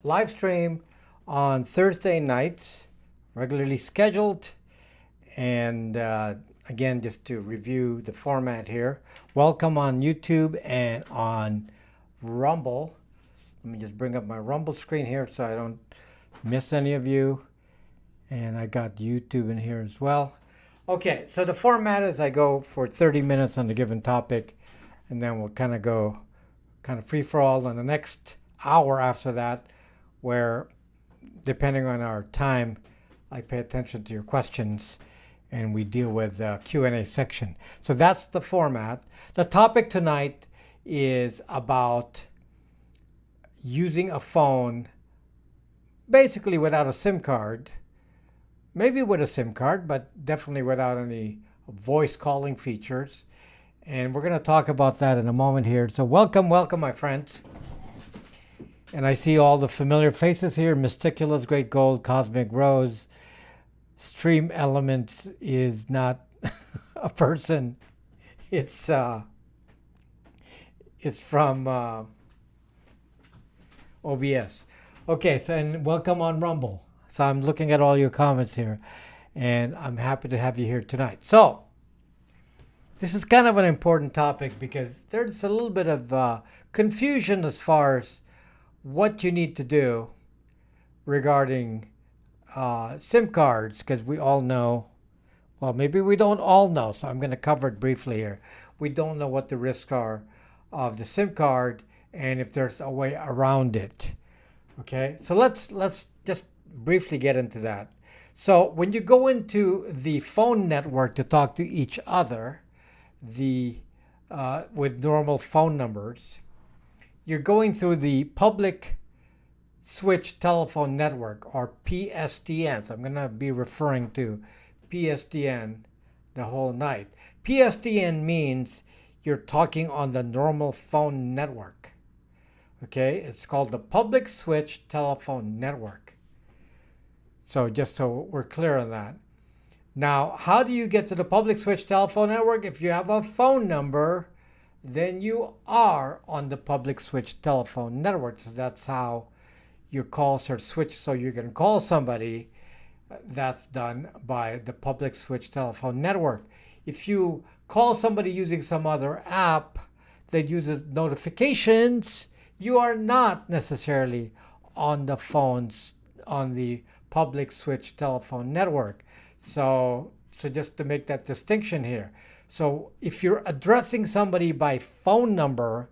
live stream on Thursday nights, regularly scheduled. And again, just to review the format here, welcome on YouTube and on Rumble. Let me just bring up my Rumble screen here so I don't miss any of you. And I got YouTube in here as well. Okay, so the format is I go for 30 minutes on a given topic, and then we'll kind of go free for all on the next hour after that, where depending on our time, I pay attention to your questions and we deal with the Q&A section. So that's the format. The topic tonight is about using a phone basically without a SIM card, maybe with a SIM card, but definitely without any voice calling features. And we're going to talk about that in a moment here. So welcome, my friends. And I see all the familiar faces here: Mysticulous, Great Gold, Cosmic Rose. Stream Elements is not a person. It's from OBS. Okay, so and welcome on Rumble. So I'm looking at all your comments here, and I'm happy to have you here tonight. So this is kind of an important topic because there's a little bit of confusion as far as what you need to do regarding SIM cards, because we all know, well, maybe we don't all know, so I'm going to cover it briefly here. We don't know what the risks are of the SIM card and if there's a way around it. Okay, so let's just briefly get into that. So when you go into the phone network to talk to each other, with normal phone numbers, you're going through the public switch telephone network, or PSTN. So I'm going to be referring to PSTN the whole night. PSTN means you're talking on the normal phone network. Okay, it's called the public switch telephone network. So just so we're clear on that. Now, how do you get to the public switch telephone network? If you have a phone number, then you are on the public switch telephone network. So that's how your calls are switched, so you can call somebody. That's done by the public switch telephone network. If you call somebody using some other app that uses notifications, you are not necessarily on the phones on the public switch telephone network. So just to make that distinction here. So if you're addressing somebody by phone number,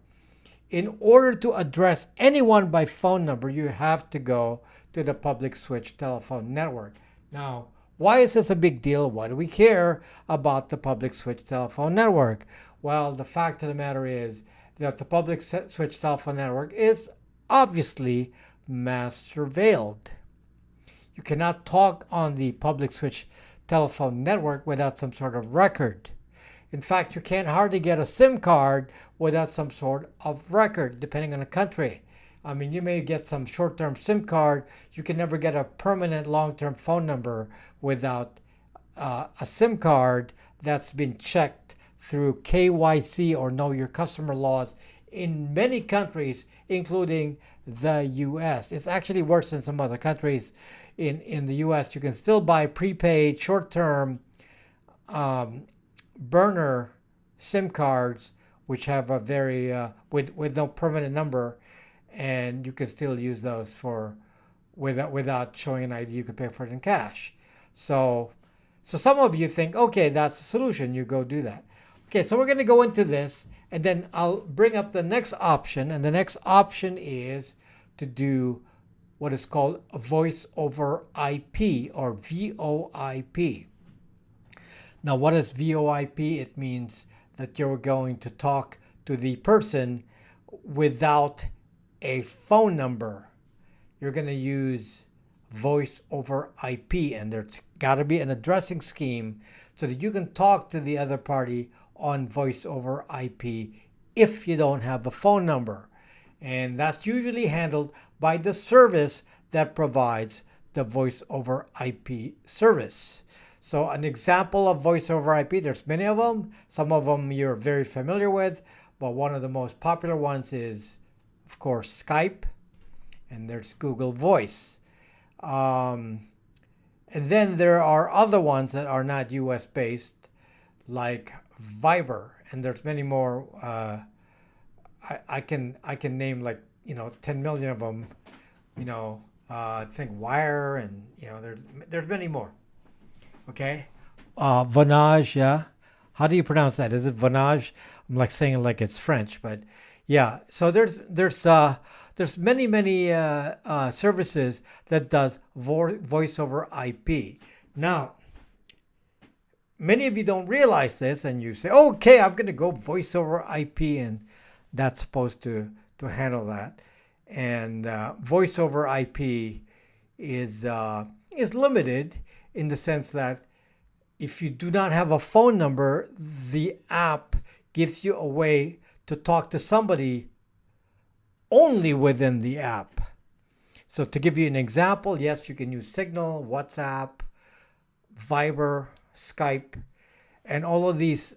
in order to address anyone by phone number, you have to go to the public switch telephone network. Now, why is this a big deal? Why do we care about the public switch telephone network? Well, the fact of the matter is that the public switch telephone network is obviously mass surveilled. You cannot talk on the public switch telephone network without some sort of record. In fact, you can't hardly get a SIM card without some sort of record, depending on the country. I mean, you may get some short-term SIM card. You can never get a permanent long-term phone number without a SIM card that's been checked through KYC, or Know Your Customer laws, in many countries, including the U.S. It's actually worse than some other countries. In the U.S., you can still buy prepaid short-term burner SIM cards, which have a very with no permanent number, and you can still use those for without showing an ID. You can pay for it in cash. So some of you think, okay, that's the solution. You go do that. Okay, so we're going to go into this, and then I'll bring up the next option, and the next option is to do what is called a voice over IP, or VOIP. Now, what is VOIP? It means that you're going to talk to the person without a phone number. You're going to use voice over IP, and there's got to be an addressing scheme so that you can talk to the other party on voice over IP if you don't have a phone number. And that's usually handled by the service that provides the voice over IP service. So an example of voice over IP, there's many of them. Some of them you're very familiar with, but one of the most popular ones is, of course, Skype. and there's Google Voice. And then there are other ones that are not US based, like Viber, and there's many more. I can name like 10 million of them. I think Wire, and there's many more. Okay, Vonage, yeah. How do you pronounce that? Is it Vonage? I'm like saying it like it's French, but yeah. So there's many services that does voice over IP. Now, many of you don't realize this, and you say, "Okay, I'm going to go voice over IP," and that's supposed to handle that. And voice over IP is limited in the sense that if you do not have a phone number, the app gives you a way to talk to somebody only within the app. So to give you an example, yes, you can use Signal, WhatsApp, Viber, Skype, and all of these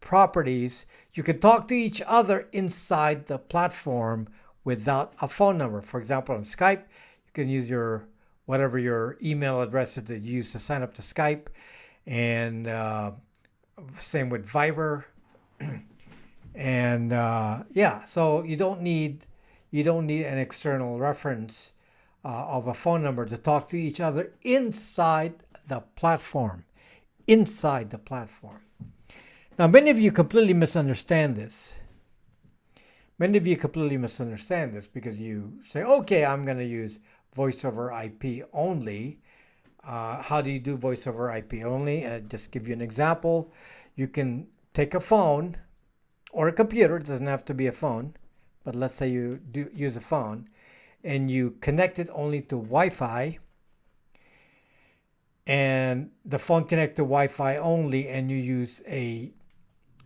properties. You can talk to each other inside the platform without a phone number. For example, on Skype, you can use whatever your email address is that you use to sign up to Skype, and same with Viber. And so you don't need an external reference of a phone number to talk to each other inside the platform. Inside the platform. Now, many of you completely misunderstand this. Many of you completely misunderstand this because you say, "Okay, I'm going to use voice over IP only." How do you do voice over IP only? Just give you an example. You can take a phone or a computer. It doesn't have to be a phone, but let's say you do use a phone, and you connect it only to Wi-Fi, and the phone connects to Wi-Fi only, and you use a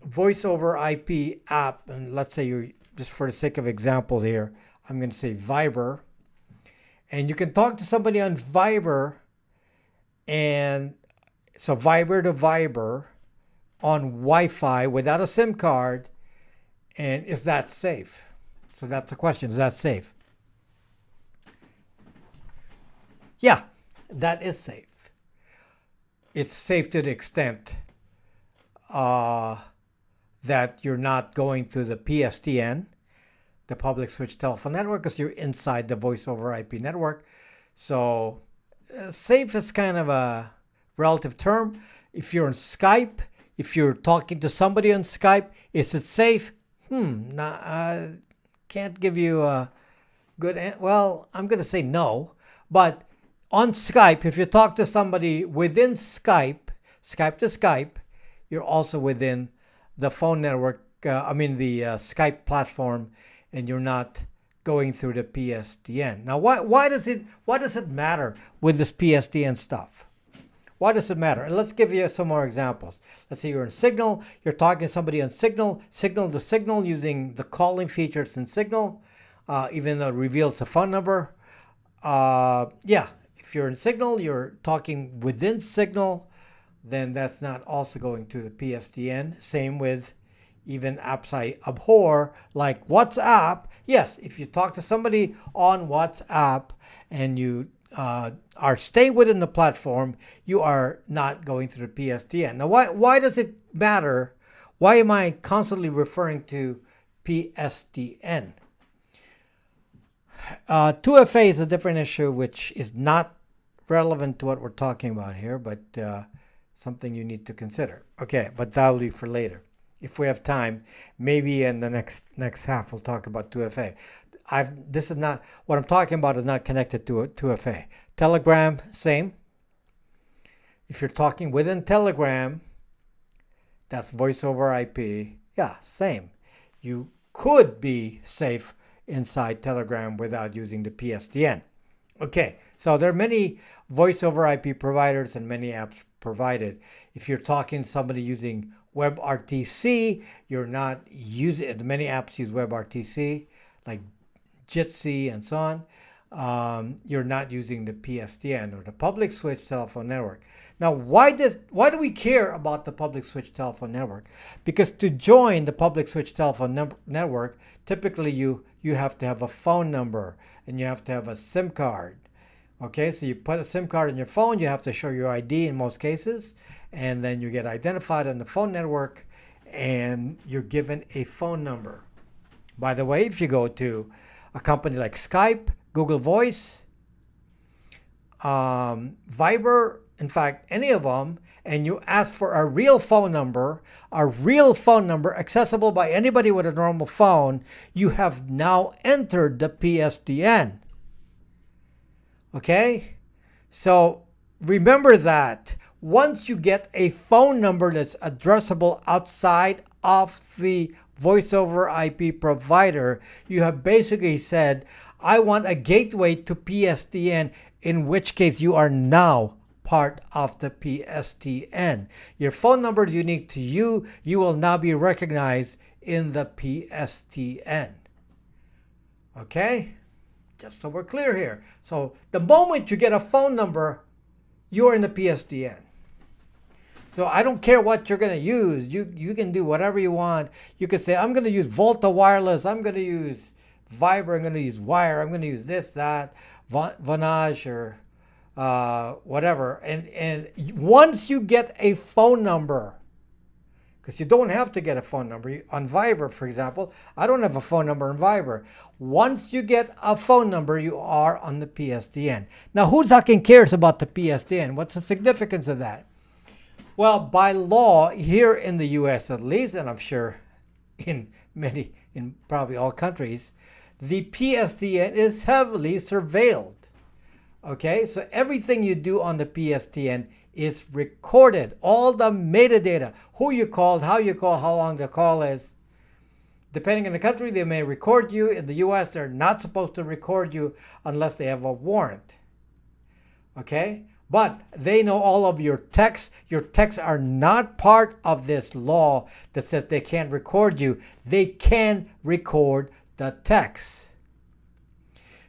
voice over IP app, and let's say you're, just for the sake of example here, I'm going to say Viber, and you can talk to somebody on Viber, and so Viber to Viber on Wi-Fi without a SIM card, and is that safe? So that's the question, is that safe? Yeah, that is safe. It's safe to the extent that you're not going through the PSTN, the public switch telephone network, because you're inside the voice over IP network. So safe is kind of a relative term. If you're on Skype, if you're talking to somebody on Skype, is it safe? Can't give you a good well, I'm going to say no. But on Skype, if you talk to somebody within Skype to Skype, you're also within the phone network, the Skype platform, and you're not going through the PSTN. Now, why does it matter with this PSTN stuff? Why does it matter? And let's give you some more examples. Let's say you're in Signal, you're talking to somebody on Signal to Signal using the calling features in Signal, even though it reveals the phone number. If you're in Signal, you're talking within Signal, then that's not also going to the PSTN. Same with even apps I abhor, like WhatsApp. Yes, if you talk to somebody on WhatsApp and you are staying within the platform, you are not going through the PSTN. Now, why does it matter? Why am I constantly referring to PSTN? 2FA is a different issue, which is not relevant to what we're talking about here, but something you need to consider. Okay, but that will be for later. If we have time, maybe in the next half we'll talk about 2FA. This is not what I'm talking about. Is not connected to 2FA. Telegram, same. If you're talking within Telegram, that's voice over IP. Yeah, same. You could be safe inside Telegram without using the PSTN. Okay, so there are many voice over IP providers and many apps provided. If you're talking to somebody using WebRTC, you're not using, many apps use WebRTC, like Jitsi and so on. You're not using the PSTN or the public switch telephone network. Now, why do we care about the public switch telephone network? Because to join the public switch telephone network, typically you you have to have a phone number and you have to have a SIM card. Okay, so you put a SIM card in your phone, you have to show your ID in most cases, and then you get identified on the phone network and you're given a phone number. By the way, if you go to a company like Skype, Google Voice, Viber, in fact, any of them, and you ask for a real phone number accessible by anybody with a normal phone, you have now entered the PSTN. Okay? So remember that once you get a phone number that's addressable outside of the voice over IP provider, you have basically said, I want a gateway to PSTN, in which case you are now part of the PSTN. Your phone number is unique to you. You will now be recognized in the PSTN. Okay? Just so we're clear here. So the moment you get a phone number, you're in the PSTN. So I don't care what you're going to use. You can do whatever you want. You can say, I'm going to use Volta wireless. I'm going to use Viber. I'm going to use Wire. I'm going to use this, that, Vonage, or whatever. And once you get a phone number, because you don't have to get a phone number on Viber, for example. I don't have a phone number on Viber. Once you get a phone number, you are on the PSTN. Now, who fucking cares about the PSTN? What's the significance of that? Well, by law, here in the US at least, and I'm sure in probably all countries, the PSTN is heavily surveilled. Okay, so everything you do on the PSTN is recorded. All the metadata, who you called, how long the call is. Depending on the country, they may record you. In the US, they're not supposed to record you unless they have a warrant. Okay? But they know all of your texts. Your texts are not part of this law that says they can't record you. They can record the texts.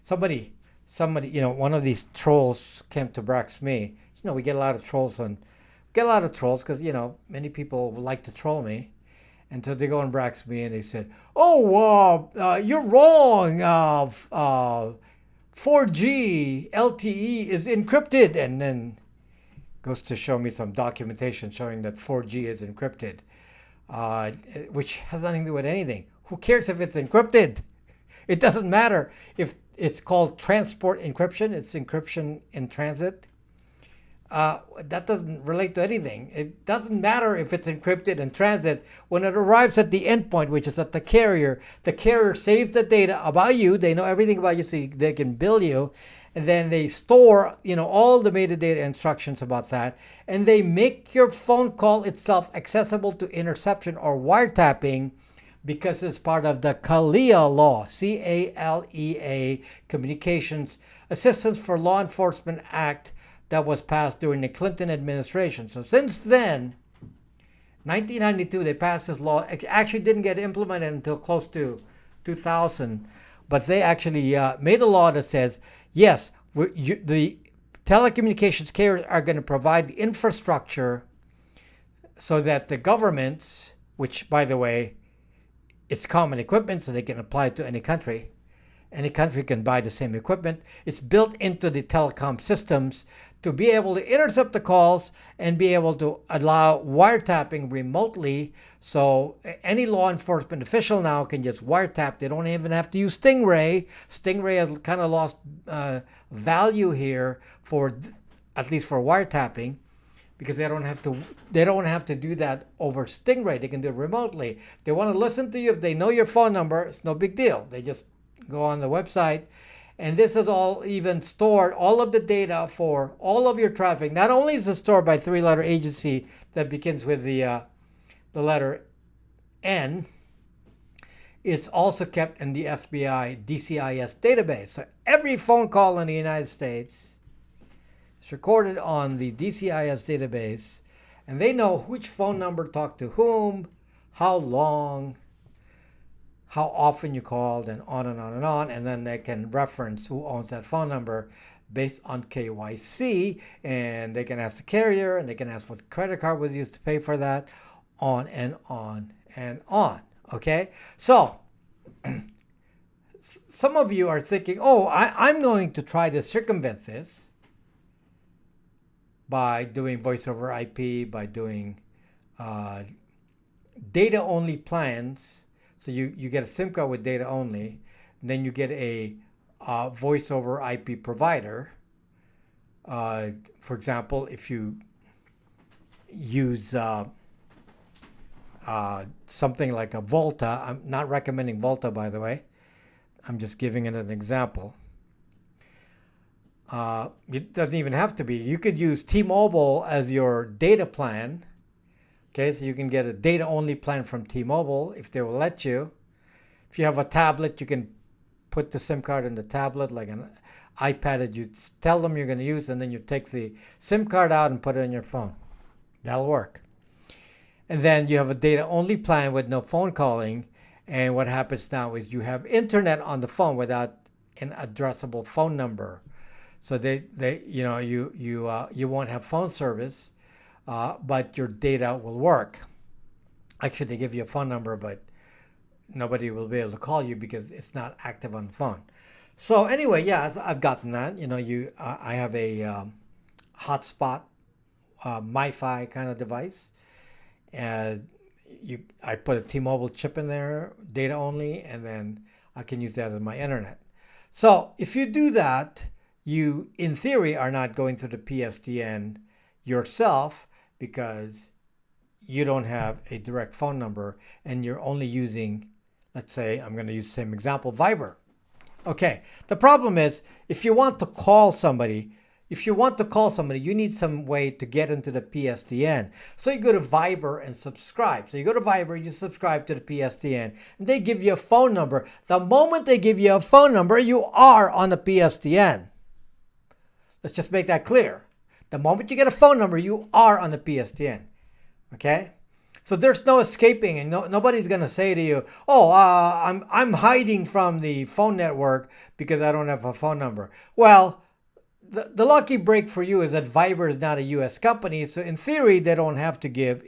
Somebody, one of these trolls came to Brax me. We get a lot of trolls because, many people like to troll me. And so they go and Brax me and they said, you're wrong. 4G LTE is encrypted. And then goes to show me some documentation showing that 4G is encrypted, which has nothing to do with anything. Who cares if it's encrypted? It doesn't matter if it's called transport encryption. It's encryption in transit. That doesn't relate to anything. It doesn't matter if it's encrypted in transit. When it arrives at the endpoint, which is at the carrier saves the data about you. They know everything about you, so they can bill you. And then they store, all the metadata instructions about that. And they make your phone call itself accessible to interception or wiretapping because it's part of the Kalia Law, CALEA, Communications Assistance for Law Enforcement Act, that was passed during the Clinton administration. So since then, 1992, they passed this law. It actually didn't get implemented until close to 2000. But they actually made a law that says, yes, the telecommunications carriers are going to provide the infrastructure so that the governments, which, by the way, it's common equipment, so they can apply it to any country. Any country can buy the same equipment. It's built into the telecom systems to be able to intercept the calls and be able to allow wiretapping remotely. So any law enforcement official now can just wiretap. They don't even have to use Stingray. Stingray has kind of lost value here at least for wiretapping, because they don't have to do that over Stingray. They can do it remotely. They want to listen to you. If they know your phone number, it's no big deal. They just go on the website, and this is all even stored, all of the data for all of your traffic. Not only is it stored by three-letter agency that begins with the letter N, it's also kept in the FBI DCIS database. So every phone call in the United States is recorded on the DCIS database, and they know which phone number talked to whom, how long, how often you called, and on and on and on. And then they can reference who owns that phone number based on KYC, and they can ask the carrier, and they can ask what credit card was used to pay for that, on and on and on. Okay? So some of you are thinking, oh, I'm going to try to circumvent this by doing voice over IP, by doing data only plans. So you get a SIM card with data only, and then you get a voice over IP provider. For example, if you use something like a Volta, I'm not recommending Volta, by the way. I'm just giving it an example. It doesn't even have to be. You could use T-Mobile as your data plan. Okay, so you can get a data-only plan from T-Mobile if they will let you. If you have a tablet, you can put the SIM card in the tablet like an iPad that you tell them you're going to use, and then you take the SIM card out and put it in your phone. That'll work. And then you have a data-only plan with no phone calling. And what happens now is you have internet on the phone without an addressable phone number. So you won't have phone service, but your data will work. Actually, they give you a phone number, but nobody will be able to call you because it's not active on the phone. So anyway, yeah, I've gotten that. I have a hotspot, Wi-Fi kind of device. I put a T-Mobile chip in there, data only, and then I can use that as my internet. So if you do that, you, in theory, are not going through the PSTN yourself because you don't have a direct phone number and you're only using, let's say, I'm going to use the same example, Viber. Okay, the problem is if you want to call somebody, you need some way to get into the PSTN. So you go to Viber and subscribe. So you go to Viber, you subscribe to the PSTN, and they give you a phone number. The moment they give you a phone number, you are on the PSTN. Let's just make that clear. The moment you get a phone number, you are on the PSTN. Okay? So there's no escaping, and nobody's going to say to you, oh, I'm hiding from the phone network because I don't have a phone number. Well, the lucky break for you is that Viber is not a U.S. company, so in theory, they don't have to give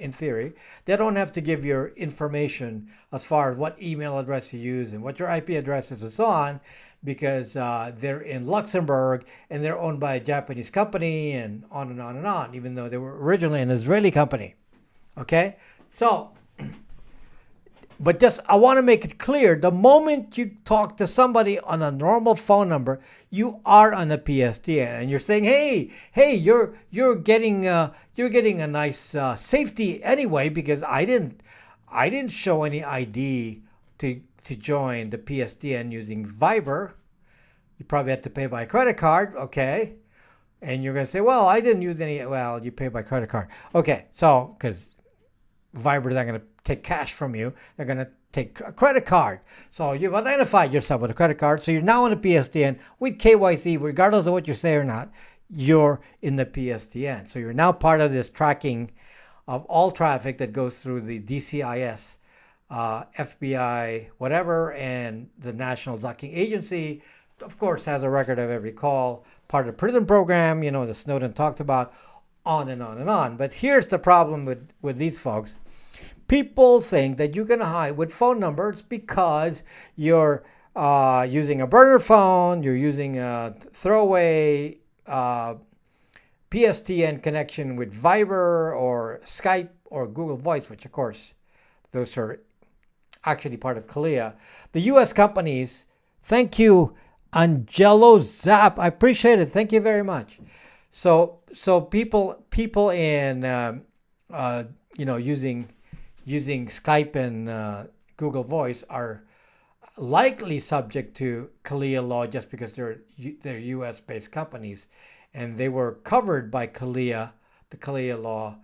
your information as far as what email address you use and what your IP address is and so on, because they're in Luxembourg and they're owned by a Japanese company and on and on and on, even though they were originally an Israeli company. Okay? So, but just, I want to make it clear, the moment you talk to somebody on a normal phone number, you are on a PSTN, and you're saying, hey, you're getting a nice safety anyway because I didn't show any ID to join the PSTN using Viber. You probably had to pay by credit card, okay? And you're going to say, well, I didn't use any. Well, you pay by credit card, okay? So, because Viber is not going to take cash from you. They're going to take a credit card. So you've identified yourself with a credit card. So you're now on the PSTN with KYC, regardless of what you say or not, you're in the PSTN. So you're now part of this tracking of all traffic that goes through the DCIS, FBI, whatever, and the National Zucking Agency, of course, has a record of every call, part of the prison program, the Snowden talked about, on and on and on. But here's the problem with these folks. People think that you can hide with phone numbers because you're using a burner phone, you're using a throwaway PSTN connection with Viber or Skype or Google Voice, which of course, those are actually part of Kalia. The U.S. companies, thank you, Angelo Zap. I appreciate it. Thank you very much. So people in using Skype and Google Voice are likely subject to Kalia Law just because they're U.S.-based companies, and they were covered by the Kalia Law,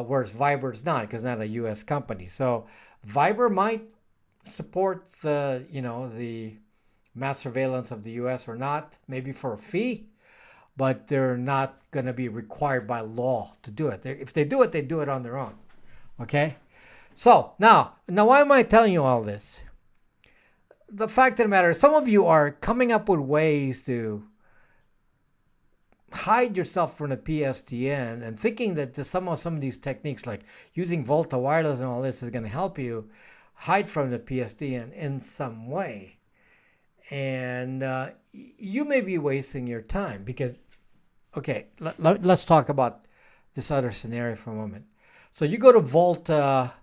whereas Viber is not because it's not a U.S. company. So Viber might support the mass surveillance of the U.S. or not, maybe for a fee, but they're not going to be required by law to do it. If they do it on their own. Okay? So, now why am I telling you all this? The fact of the matter is, some of you are coming up with ways to hide yourself from the PSTN and thinking that some of these techniques, like using Volta Wireless and all this, is going to help you hide from the PSTN in some way. And you may be wasting your time because, okay, let's talk about this other scenario for a moment. So you go to Volta,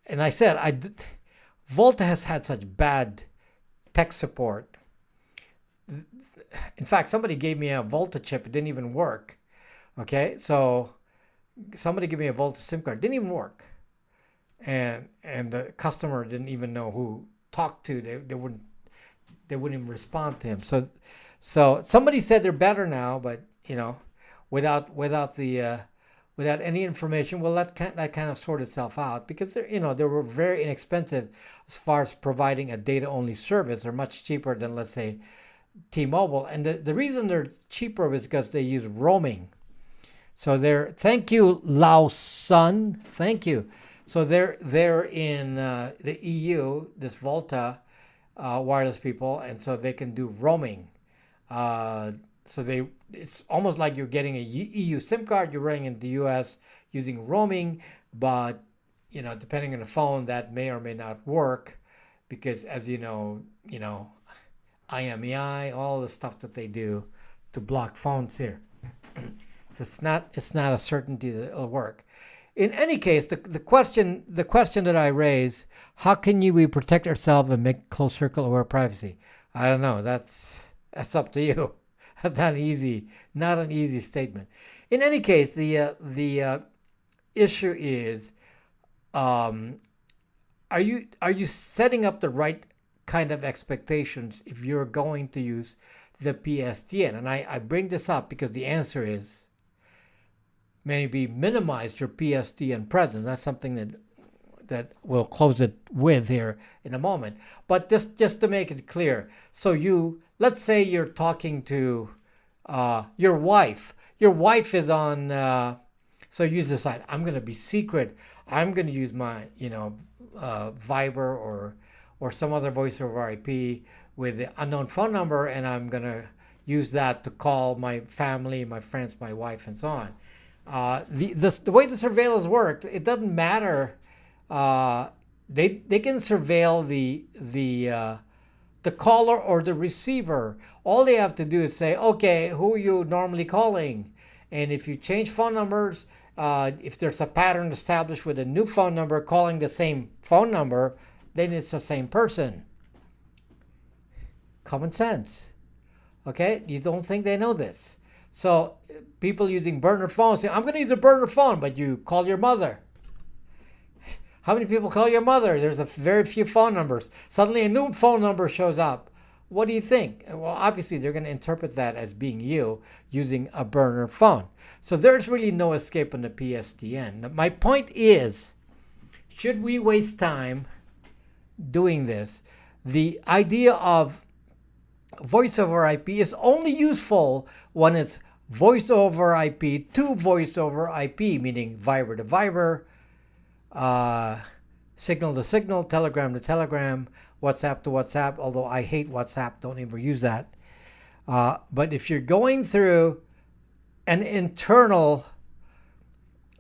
and I said, Volta has had such bad tech support. In fact, somebody gave me a Volta chip. It didn't even work. Okay, so somebody gave me a Volta SIM card. It didn't even work. And the customer didn't even know who talked to. They wouldn't even respond to him. So somebody said they're better now, but without any information, well, that kind of sorted itself out because they were very inexpensive as far as providing a data only service. They're much cheaper than, let's say, T-Mobile, and the reason they're cheaper is because they use roaming. So thank you, Lao Sun, thank you. So they're in the EU, this Volta wireless people, and so they can do roaming. It's almost like you're getting a EU SIM card, you're running in the US using roaming, but depending on the phone, that may or may not work because, as you know, IMEI, all the stuff that they do to block phones here. So it's not a certainty that it'll work. In any case, the question that I raise, how can we protect ourselves and make closed circle aware privacy? I don't know. That's up to you. That's not an easy statement. In any case, the issue is, are you setting up the right kind of expectations if you're going to use the PSTN? And I bring this up because the answer is maybe minimize your PSTN presence. That's something that we'll close it with here in a moment. But just to make it clear, so let's say you're talking to your wife. Your wife is on. So you decide, I'm going to be secret. I'm going to use my Viber or some other voice over IP with the unknown phone number, and I'm going to use that to call my family, my friends, my wife, and so on. The way the surveillance works, it doesn't matter. They can surveil the caller or the receiver. All they have to do is say, okay, who are you normally calling? And if you change phone numbers, if there's a pattern established with a new phone number calling the same phone number, then it's the same person. Common sense. Okay? You don't think they know this. So people using burner phones say, I'm going to use a burner phone, but you call your mother. How many people call your mother? There's very few phone numbers. Suddenly a new phone number shows up. What do you think? Well, obviously they're going to interpret that as being you using a burner phone. So there's really no escape on the PSTN. My point is, should we waste time doing this? The idea of voice over IP is only useful when it's voice over IP to voice over IP, meaning Viber to Viber, signal to signal, telegram to telegram, WhatsApp to WhatsApp, although I hate WhatsApp, don't ever use that. But if you're going through an internal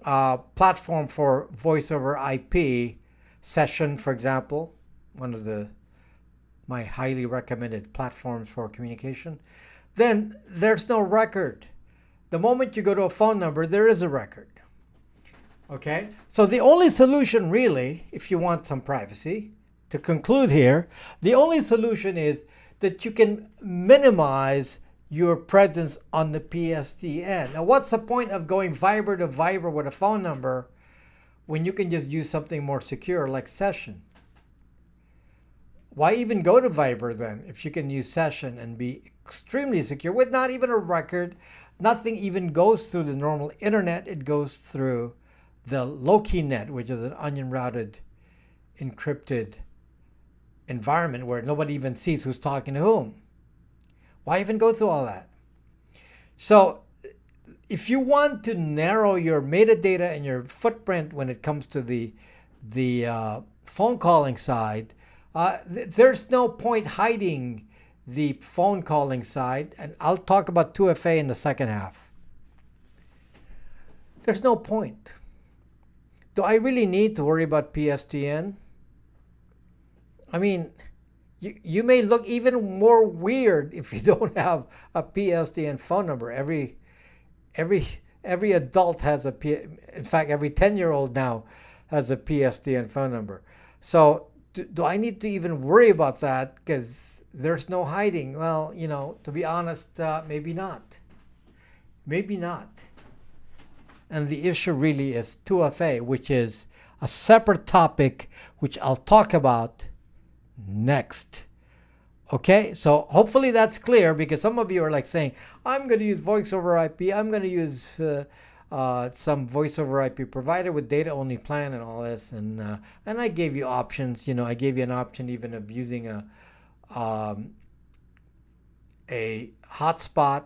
platform for voice over IP, Session, for example, one of my highly recommended platforms for communication, then there's no record. The moment you go to a phone number, there is a record. Okay? So the only solution really, if you want some privacy, to conclude here, the only solution is that you can minimize your presence on the PSTN. Now, what's the point of going Viber to Viber with a phone number when you can just use something more secure like Session? Why even go to Viber then if you can use Session and be extremely secure with not even a record? Nothing even goes through the normal internet. It goes through the low-key net, which is an onion-routed, encrypted environment where nobody even sees who's talking to whom. Why even go through all that? So if you want to narrow your metadata and your footprint when it comes to the phone calling side, there's no point hiding the phone calling side, and I'll talk about 2FA in the second half. There's no point. Do I really need to worry about PSTN? I mean, you may look even more weird if you don't have a PSTN phone number. Every every adult has in fact, every 10-year-old now has a PSTN phone number. So do I need to even worry about that? Because there's no hiding. Well, to be honest, maybe not. Maybe not. And the issue really is 2FA, which is a separate topic, which I'll talk about next. Okay, so hopefully that's clear, because some of you are like saying, I'm going to use voice over IP, I'm going to use some voice over IP provider with data only plan and all this, and I gave you options. I gave you an option even of using a hotspot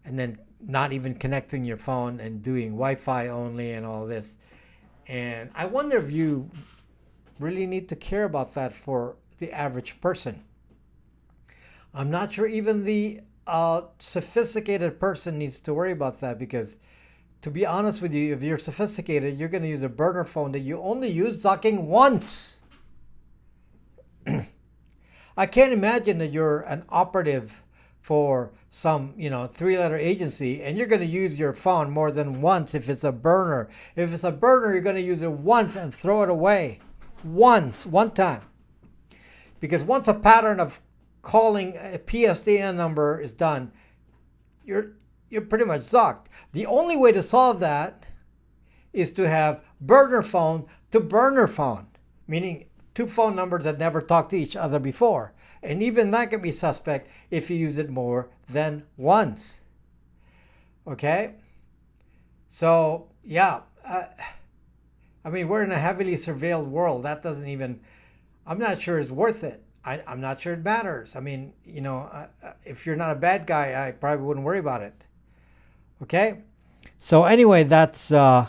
and then not even connecting your phone and doing Wi-Fi only and all this. And I wonder if you really need to care about that for the average person. I'm not sure even the sophisticated person needs to worry about that, because to be honest with you, if you're sophisticated, you're going to use a burner phone that you only use docking once. I can't imagine that you're an operative for some, 3-letter agency, and you're going to use your phone more than once if it's a burner. If it's a burner, you're going to use it once and throw it away. One time. Because once a pattern of calling a PSTN number is done, you're pretty much zocked. The only way to solve that is to have burner phone to burner phone, meaning two phone numbers that never talked to each other before. And even that can be suspect if you use it more than once. Okay? So, yeah. We're in a heavily surveilled world. That doesn't even, I'm not sure it's worth it. I'm not sure it matters. If you're not a bad guy, I probably wouldn't worry about it. Okay? So anyway, that's the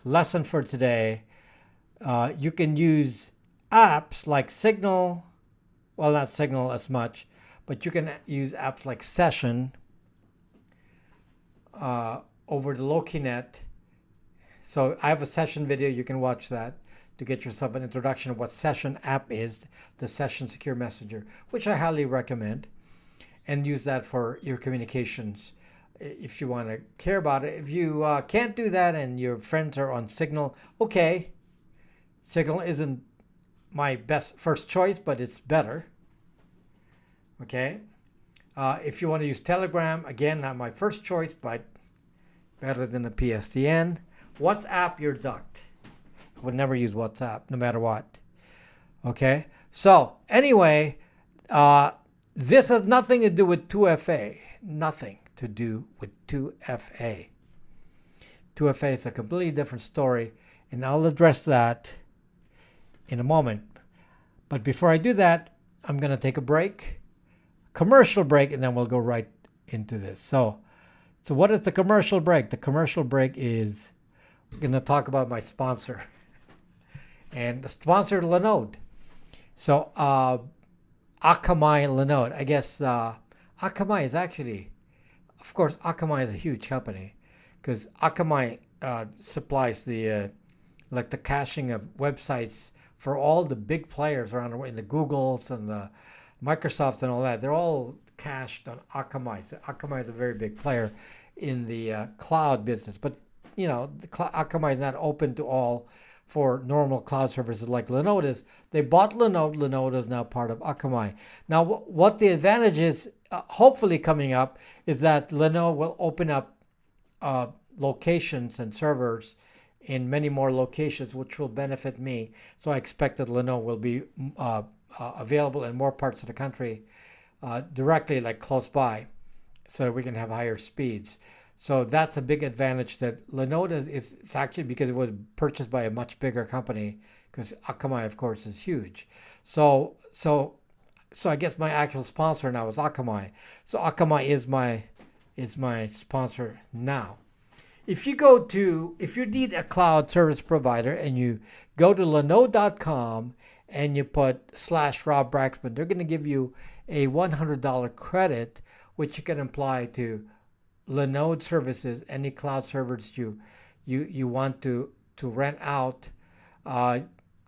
lesson for today. You can use apps like Signal, well, not Signal as much, but you can use apps like Session over the LokiNet. So I have a Session video, you can watch that to get yourself an introduction of what Session app is, the Session Secure Messenger, which I highly recommend, and use that for your communications if you want to care about it. If you can't do that and your friends are on Signal, okay. Signal isn't my first choice, but it's better. Okay. If you want to use Telegram, again, not my first choice, but better than a PSTN. WhatsApp, you're ducked. I would never use WhatsApp, no matter what. Okay. So anyway, this has nothing to do with 2FA. Nothing to do with 2FA. 2FA is a completely different story, and I'll address that in a moment. But before I do that, I'm going to take a break, commercial break, and then we'll go right into this. So what is the commercial break? The commercial break is, we're going to talk about my sponsor. And the sponsor, Linode. So Akamai Linode. I guess Akamai is actually, of course, Akamai is a huge company, because Akamai supplies the caching of websites for all the big players around the world, the Googles and the Microsoft and all that. They're all cached on Akamai. So Akamai is a very big player in the cloud business. But, Akamai is not open to all for normal cloud services like Linode is. They bought Linode. Linode is now part of Akamai. Now, what the advantage is, hopefully coming up, is that Linode will open up locations and servers in many more locations, which will benefit me. So I expect that Linode will be available in more parts of the country directly, like close by, so that we can have higher speeds. So that's a big advantage that Linode is. It's actually because it was purchased by a much bigger company, because Akamai, of course, is huge. So I guess my actual sponsor now is Akamai. So Akamai is my sponsor now. If you need a cloud service provider and you go to linode.com and you put /Rob Braxman, they're going to give you a $100 credit, which you can apply to Linode services, any cloud servers you want to rent out.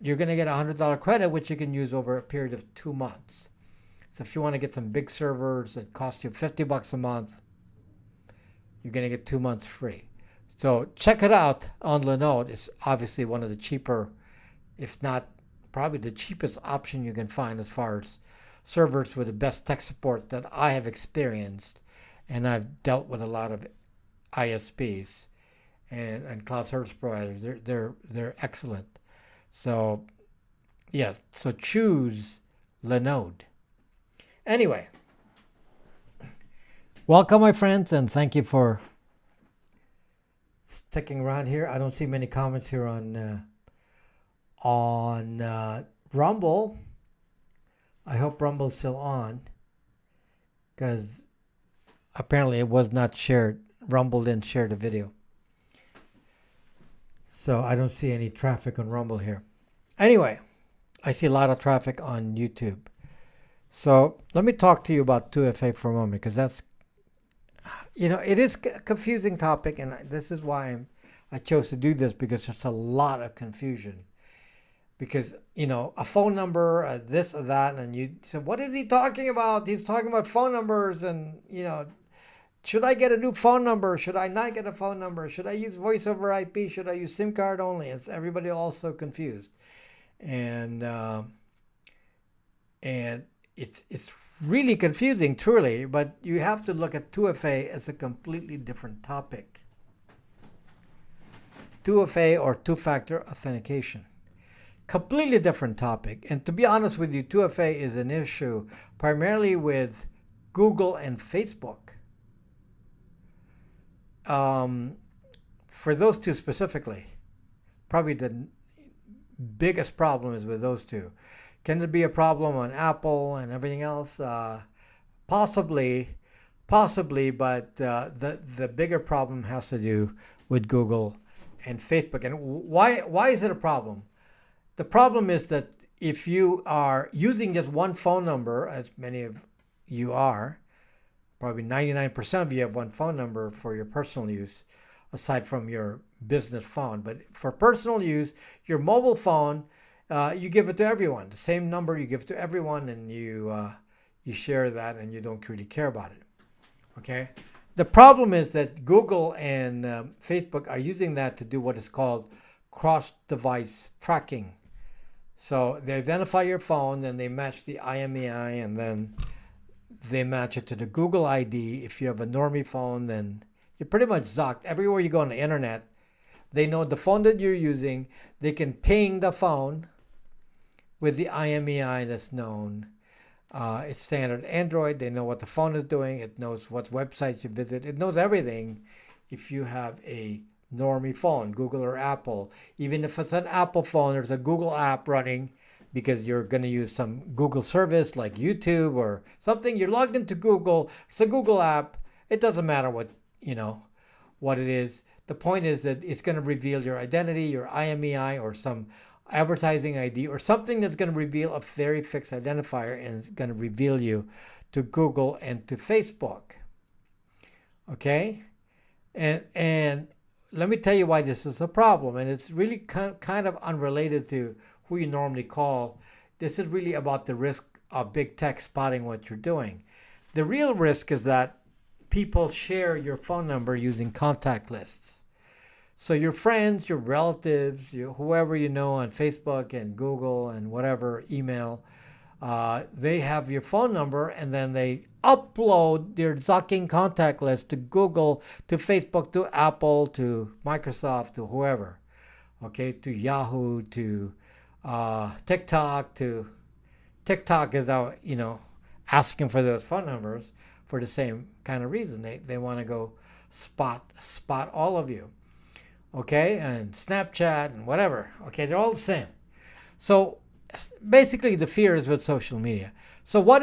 you're going to get a $100 credit, which you can use over a period of 2 months. So if you want to get some big servers that cost you $50 a month, you're going to get 2 months free. So check it out on Linode. It's obviously one of the cheaper, if not probably the cheapest option you can find as far as servers with the best tech support that I have experienced. And I've dealt with a lot of ISPs and cloud service providers. They're excellent. So yes, so choose Linode. Anyway, welcome my friends, and thank you for sticking around here. I don't see many comments here on Rumble. I hope Rumble's still on, because apparently it was not shared. Rumble didn't share the video. So I don't see any traffic on Rumble here. Anyway, I see a lot of traffic on YouTube. So let me talk to you about 2FA for a moment, because that's, it is a confusing topic, and this is why I chose to do this, because there's a lot of confusion. Because, a phone number, this or that, and you said, what is he talking about? He's talking about phone numbers, and, should I get a new phone number? Should I not get a phone number? Should I use voice over IP? Should I use SIM card only? It's everybody also confused. And it's really confusing, truly, but you have to look at 2FA as a completely different topic. 2FA, or two-factor authentication. Completely different topic. And to be honest with you, 2FA is an issue primarily with Google and Facebook. For those two specifically, probably the biggest problem is with those two. Can there be a problem on Apple and everything else? Possibly, but the bigger problem has to do with Google and Facebook. And why is it a problem? The problem is that if you are using just one phone number, as many of you are, probably 99% of you have one phone number for your personal use, aside from your business phone. But for personal use, your mobile phone, you give it to everyone. The same number you give to everyone, and you share that, and you don't really care about it. Okay? The problem is that Google and Facebook are using that to do what is called cross-device tracking. So they identify your phone, then they match the IMEI, and then they match it to the Google ID. If you have a normie phone, then you're pretty much zocked. Everywhere you go on the internet, they know the phone that you're using. They can ping the phone with the IMEI that's known. It's standard Android. They know what the phone is doing. It knows what websites you visit. It knows everything if you have a normie phone, Google or Apple. Even if it's an Apple phone, there's a Google app running because you're going to use some Google service like YouTube or something. You're logged into Google. It's a Google app. It doesn't matter what it is. The point is that it's going to reveal your identity, your IMEI, or some advertising ID, or something that's going to reveal a very fixed identifier, and it's going to reveal you to Google and to Facebook. Okay? And let me tell you why this is a problem. And it's really kind of unrelated to who you normally call. This is really about the risk of big tech spotting what you're doing. The real risk is that people share your phone number using contact lists. So your friends, your relatives, whoever you know on Facebook and Google and whatever, email, they have your phone number, and then they upload their Zucking contact list to Google, to Facebook, to Apple, to Microsoft, to whoever, okay, to Yahoo, to TikTok. TikTok is now, asking for those phone numbers for the same kind of reason. They want to go spot all of you, okay, and Snapchat and whatever. Okay, they're all the same. So basically, the fear is with social media. So what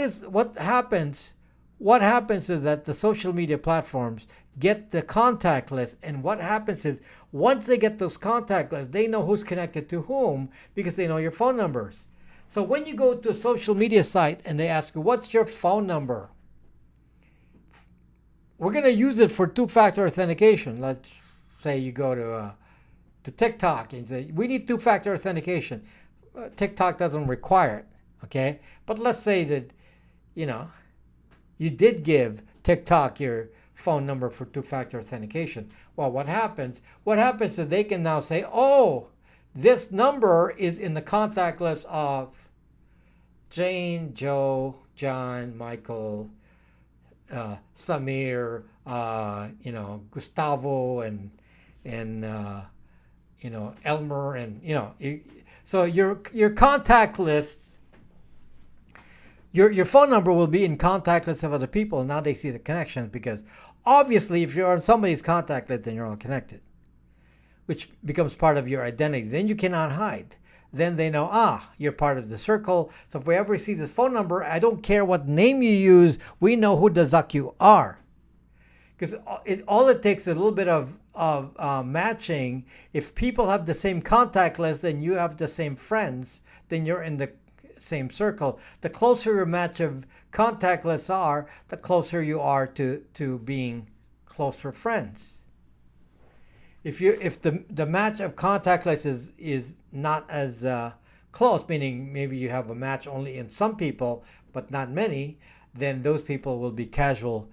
happens is that the social media platforms get the contact list, and what happens is once they get those contact lists, they know who's connected to whom because they know your phone numbers. So when you go to a social media site and they ask you, what's your phone number? We're going to use it for two-factor authentication. Let's say you go to TikTok and say, we need two-factor authentication. TikTok doesn't require it, okay? But let's say that, you did give TikTok your phone number for two-factor authentication. Well, what happens? What happens is they can now say, oh, this number is in the contact list of Jane, Joe, John, Michael, Samir, Gustavo, and Elmer, and so your contact list, your phone number will be in contact lists of other people. Now they see the connections, because obviously if you're on somebody's contact list, then you're all connected, which becomes part of your identity. Then you cannot hide. Then they know, you're part of the circle. So if we ever see this phone number, I don't care what name you use, we know who the Zuck you are. Because all it takes is a little bit of matching. If people have the same contact list and you have the same friends, then you're in the same circle. The closer your match of contact lists are, the closer you are to being closer friends. If the match of contact lists is not as close, meaning maybe you have a match only in some people but not many, then those people will be casual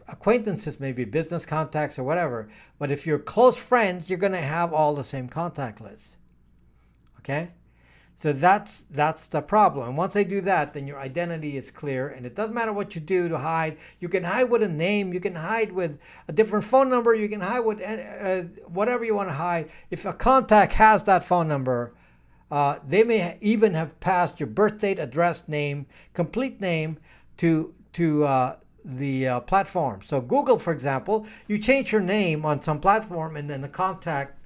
acquaintances, maybe business contacts or whatever. But if you're close friends, you're going to have all the same contact lists. Okay? So that's the problem. And once they do that, then your identity is clear, and it doesn't matter what you do to hide. You can hide with a name, you can hide with a different phone number, you can hide with whatever you want to hide. If a contact has that phone number, they may even have passed your birth date, address, name, complete name to the platform. So Google, for example, you change your name on some platform, and then the contact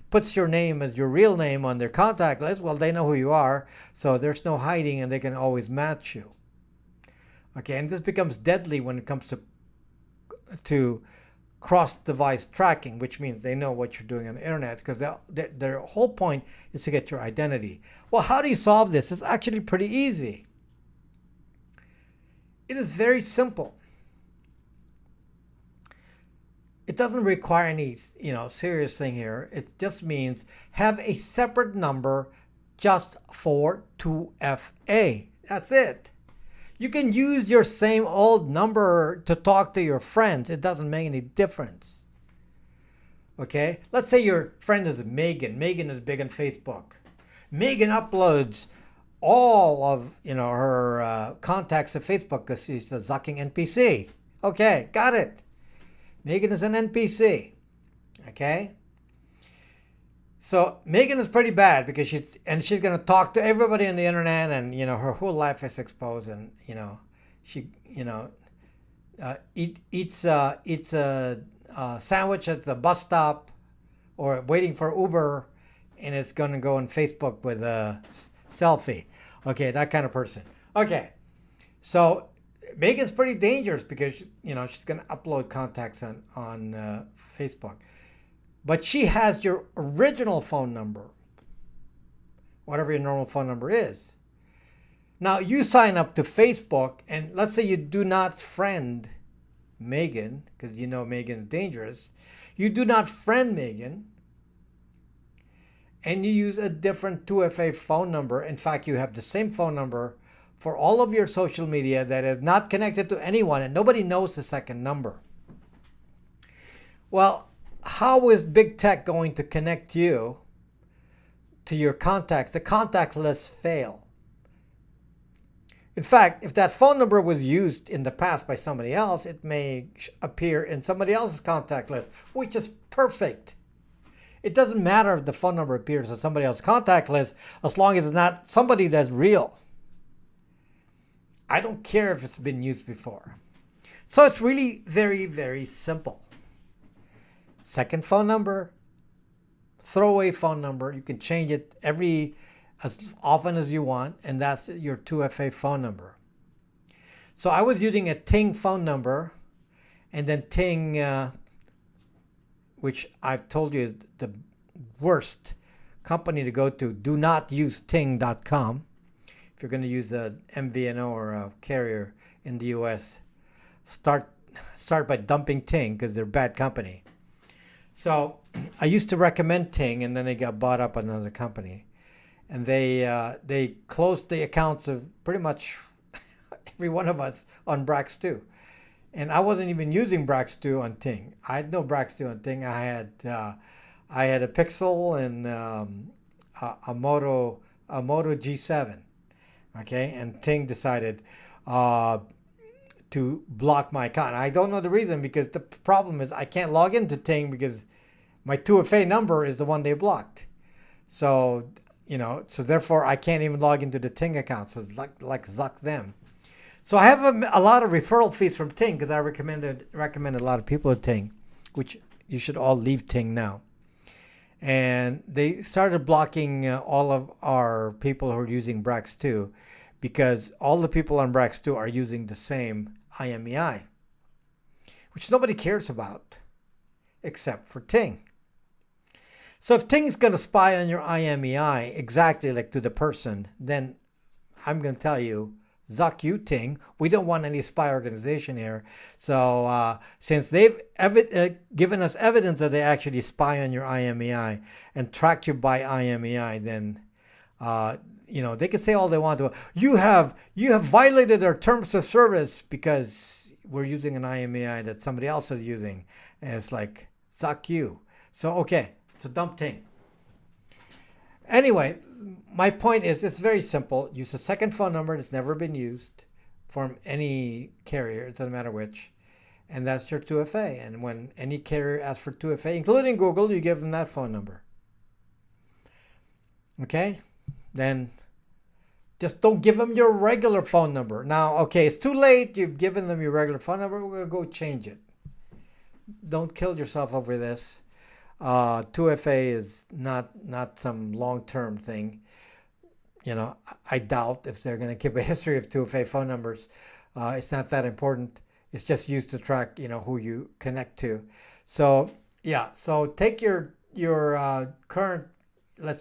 puts your name as your real name on their contact list. Well, they know who you are, so there's no hiding, and they can always match you. Okay, and this becomes deadly when it comes to cross-device tracking, which means they know what you're doing on the internet, because their whole point is to get your identity. Well, how do you solve this? It's actually pretty easy. It is very simple. It doesn't require any, serious thing here. It just means have a separate number just for 2FA. That's it. You can use your same old number to talk to your friends. It doesn't make any difference. Okay? Let's say your friend is Megan. Megan is big on Facebook. Megan uploads all of her contacts to Facebook because she's a zucking NPC. Okay, got it. Megan is an NPC. Okay? So Megan is pretty bad because she's going to talk to everybody on the internet, and her whole life is exposed, and she eats a sandwich at the bus stop or waiting for Uber, and it's going to go on Facebook with a selfie. Okay, that kind of person. Okay, so Megan's pretty dangerous because she's going to upload contacts on Facebook. But she has your original phone number, whatever your normal phone number is. Now, you sign up to Facebook, and let's say you do not friend Megan, because Megan is dangerous. You do not friend Megan, and you use a different 2FA phone number. In fact, you have the same phone number for all of your social media that is not connected to anyone, and nobody knows the second number. Well, how is big tech going to connect you to your contacts? The contact lists fail. In fact, if that phone number was used in the past by somebody else, it may appear in somebody else's contact list, which is perfect. It doesn't matter if the phone number appears on somebody else's contact list as long as it's not somebody that's real. I don't care if it's been used before. So it's really very, very simple. Second phone number, throwaway phone number. You can change it as often as you want, and that's your 2FA phone number. So I was using a Ting phone number, and then Ting, which I've told you is the worst company to go to. Do not use Ting.com. If you're going to use a MVNO or a carrier in the US, start by dumping Ting, because they're a bad company. So I used to recommend Ting, and then they got bought up by another company. and they closed the accounts of pretty much every one of us on Brax 2. And I wasn't even using Brax 2 on Ting. I had no Brax 2 on Ting. I had a Pixel and a Moto G7. Okay, and Ting decided to block my account. I don't know the reason, because the problem is I can't log into Ting because my 2FA number is the one they blocked. So, so therefore I can't even log into the Ting account. So it's like zuck them. So I have a lot of referral fees from Ting because I recommended a lot of people at Ting, which you should all leave Ting now. And they started blocking all of our people who are using Brax 2, because all the people on Brax 2 are using the same IMEI, which nobody cares about except for Ting. So if Ting is going to spy on your IMEI exactly like to the person, then I'm going to tell you, zuck you, Ting. We don't want any spy organization here. So since they've given us evidence that they actually spy on your IMEI and track you by IMEI, then they can say all they want to. You have violated our terms of service because we're using an IMEI that somebody else is using, and it's like, zuck you. So okay, so dump Ting. Anyway, my point is, it's very simple. Use a second phone number that's never been used from any carrier, it doesn't matter which, and that's your 2FA. And when any carrier asks for 2FA, including Google, you give them that phone number. Okay? Then just don't give them your regular phone number. Now, okay, it's too late. You've given them your regular phone number. We're going to go change it. Don't kill yourself over this. 2FA is not some long-term thing. I doubt if they're going to keep a history of 2FA phone numbers. It's not that important. It's just used to track, who you connect to. So yeah, so take your current,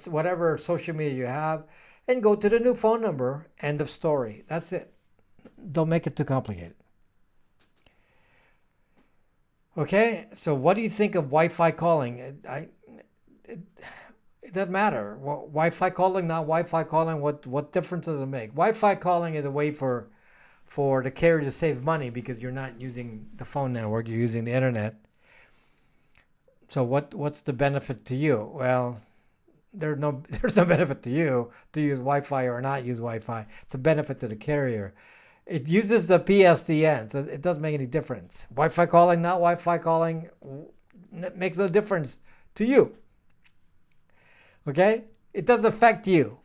whatever social media you have, and go to the new phone number. End of story. That's it. Don't make it too complicated. Okay, so what do you think of Wi-Fi calling? It doesn't matter. Wi-Fi calling, not Wi-Fi calling, what difference does it make? Wi-Fi calling is a way for the carrier to save money because you're not using the phone network, you're using the internet. So what's the benefit to you? Well, there's no benefit to you to use Wi-Fi or not use Wi-Fi. It's a benefit to the carrier. It uses the PSTN, so it doesn't make any difference. Wi-Fi calling, not Wi-Fi calling, makes no difference to you. Okay? It doesn't affect you.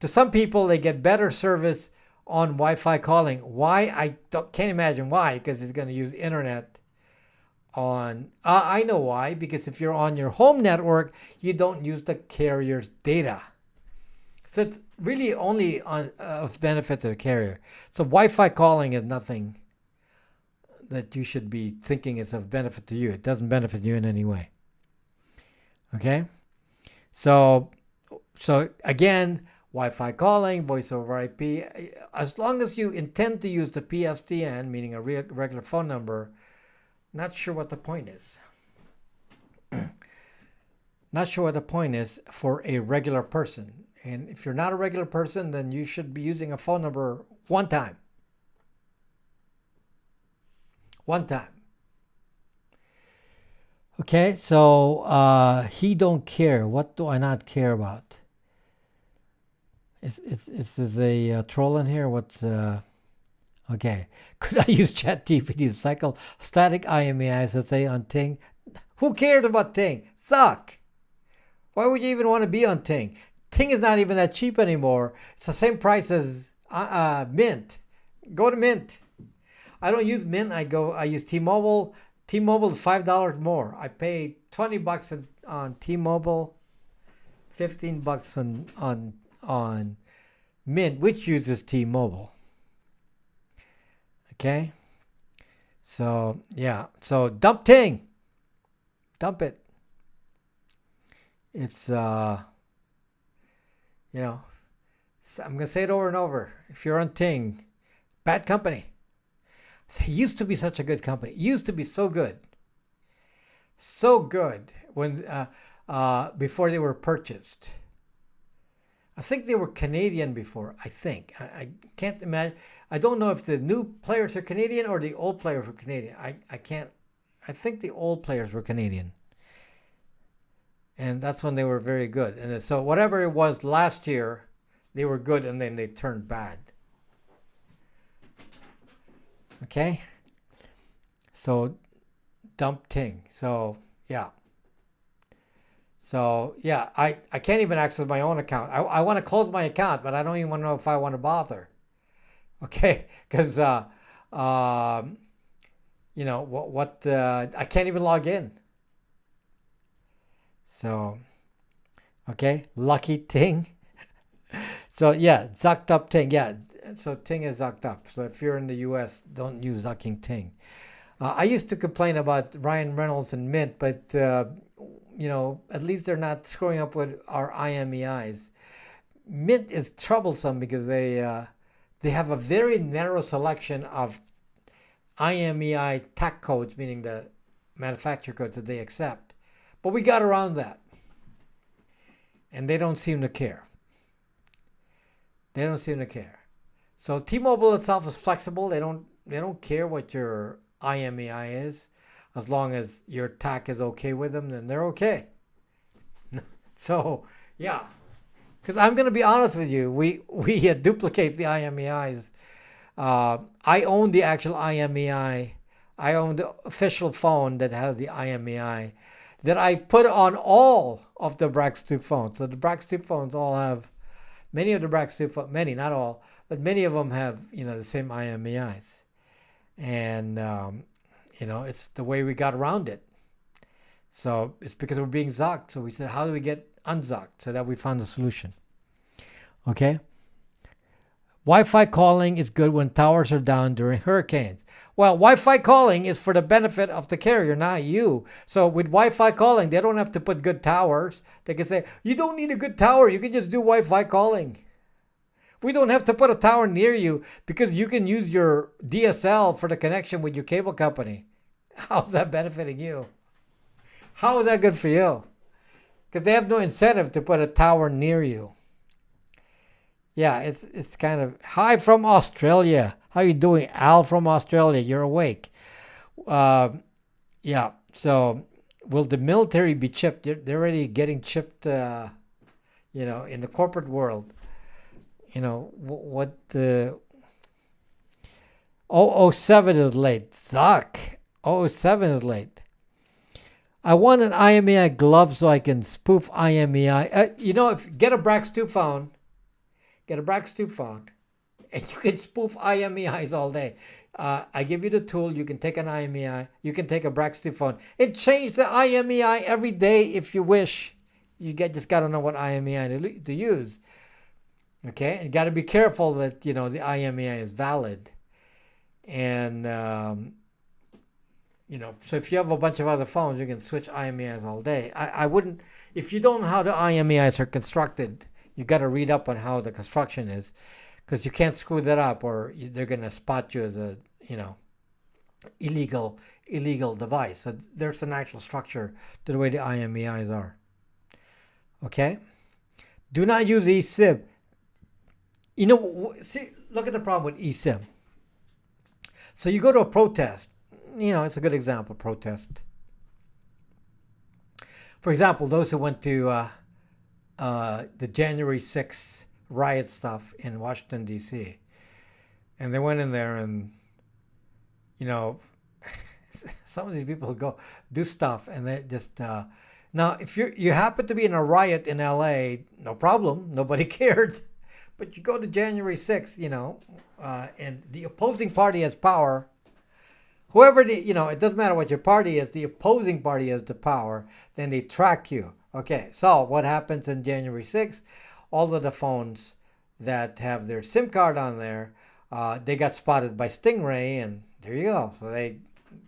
To some people, they get better service on Wi-Fi calling. Why? Can't imagine why, because it's going to use internet on... I know why, because if you're on your home network, you don't use the carrier's data. So it's really only of benefit to the carrier. So Wi-Fi calling is nothing that you should be thinking is of benefit to you. It doesn't benefit you in any way. Okay? So again, Wi-Fi calling, voice over IP, as long as you intend to use the PSTN, meaning a regular phone number, not sure what the point is. Not sure what the point is for a regular person. And if you're not a regular person, then you should be using a phone number one time. One time. Okay, so he don't care. What do I not care about? Is a troll in here? What's okay? Could I use ChatGPT to cycle static IMEIs, let's say, on Ting? Who cares about Ting? Suck. Why would you even want to be on Ting? Ting is not even that cheap anymore. It's the same price as Mint. Go to Mint. I don't use Mint. I use T-Mobile. T-Mobile is $5 more. I pay $20 on T-Mobile, $15 on Mint, which uses T-Mobile. Okay. So yeah. So dump Ting. Dump it. It's I'm going to say it over and over. If you're on Ting, bad company. They used to be such a good company. It used to be so good. So good when before they were purchased. I think they were Canadian before. I think. I can't imagine. I don't know if the new players are Canadian or the old players were Canadian. I can't. I think the old players were Canadian. And that's when they were very good. And so whatever it was last year, they were good, and then they turned bad. Okay? So dump Ting. So yeah. So yeah, I can't even access my own account. I want to close my account, but I don't even want to know if I want to bother. Okay? Because you know what I can't even log in. So okay, lucky Ting. So yeah, zucked up Ting. Yeah, so Ting is zucked up. So if you're in the U.S., don't use zucking Ting. I used to complain about Ryan Reynolds and Mint, but you know, at least they're not screwing up with our IMEIs. Mint is troublesome because they have a very narrow selection of IMEI TAC codes, meaning the manufacturer codes that they accept. But we got around that. And they don't seem to care. They don't seem to care. So T-Mobile itself is flexible. They don't care what your IMEI is. As long as your TAC is okay with them, then they're okay. So, yeah. Because I'm going to be honest with you. We duplicate the IMEIs. I own the actual IMEI. I own the official phone that has the IMEI that I put on all of the Brax2 phones. So the Brax2 phones all have, many of the Brax2 phones, many, not all, but many of them have, you know, the same IMEIs. And, you know, it's the way we got around it. So it's because we're being zucked. So we said, how do we get unzucked? So that we found a solution. Okay. Wi-Fi calling is good when towers are down during hurricanes. Well, Wi-Fi calling is for the benefit of the carrier, not you. So with Wi-Fi calling, they don't have to put good towers. They can say, you don't need a good tower. You can just do Wi-Fi calling. We don't have to put a tower near you because you can use your DSL for the connection with your cable company. How's that benefiting you? How is that good for you? Because they have no incentive to put a tower near you. Yeah, it's kind of, hi from Australia. How you doing, Al from Australia? You're awake. Yeah, so will the military be chipped? They're already getting chipped, you know, in the corporate world. You know, what 007 is late. Zuck. 007 is late. I want an IMEI glove so I can spoof IMEI. You know, if get a Brax2 phone, and you can spoof IMEIs all day. I give you the tool. You can take an IMEI. You can take a Brax2 phone and change the IMEI every day if you wish. You just got to know what IMEI to use. Okay, and you got to be careful that, you know, the IMEI is valid. And, you know, so if you have a bunch of other phones, you can switch IMEIs all day. I wouldn't, if you don't know how the IMEIs are constructed, you got to read up on how the construction is, because you can't screw that up or they're going to spot you as a, you know, illegal device. So there's an actual structure to the way the IMEIs are. Okay? Do not use eSIM. You know, see, look at the problem with eSIM. So you go to a protest. You know, it's a good example, protest. For example, those who went to the January 6th riot stuff in Washington, D.C. And they went in there and, you know, some of these people go do stuff and they just... now, if you happen to be in a riot in L.A., no problem. Nobody cared. But you go to January 6th, you know, and the opposing party has power. Whoever, you know, it doesn't matter what your party is, the opposing party has the power, then they track you. Okay, so what happens in January 6th? All of the phones that have their SIM card on there, they got spotted by Stingray, and there you go. So they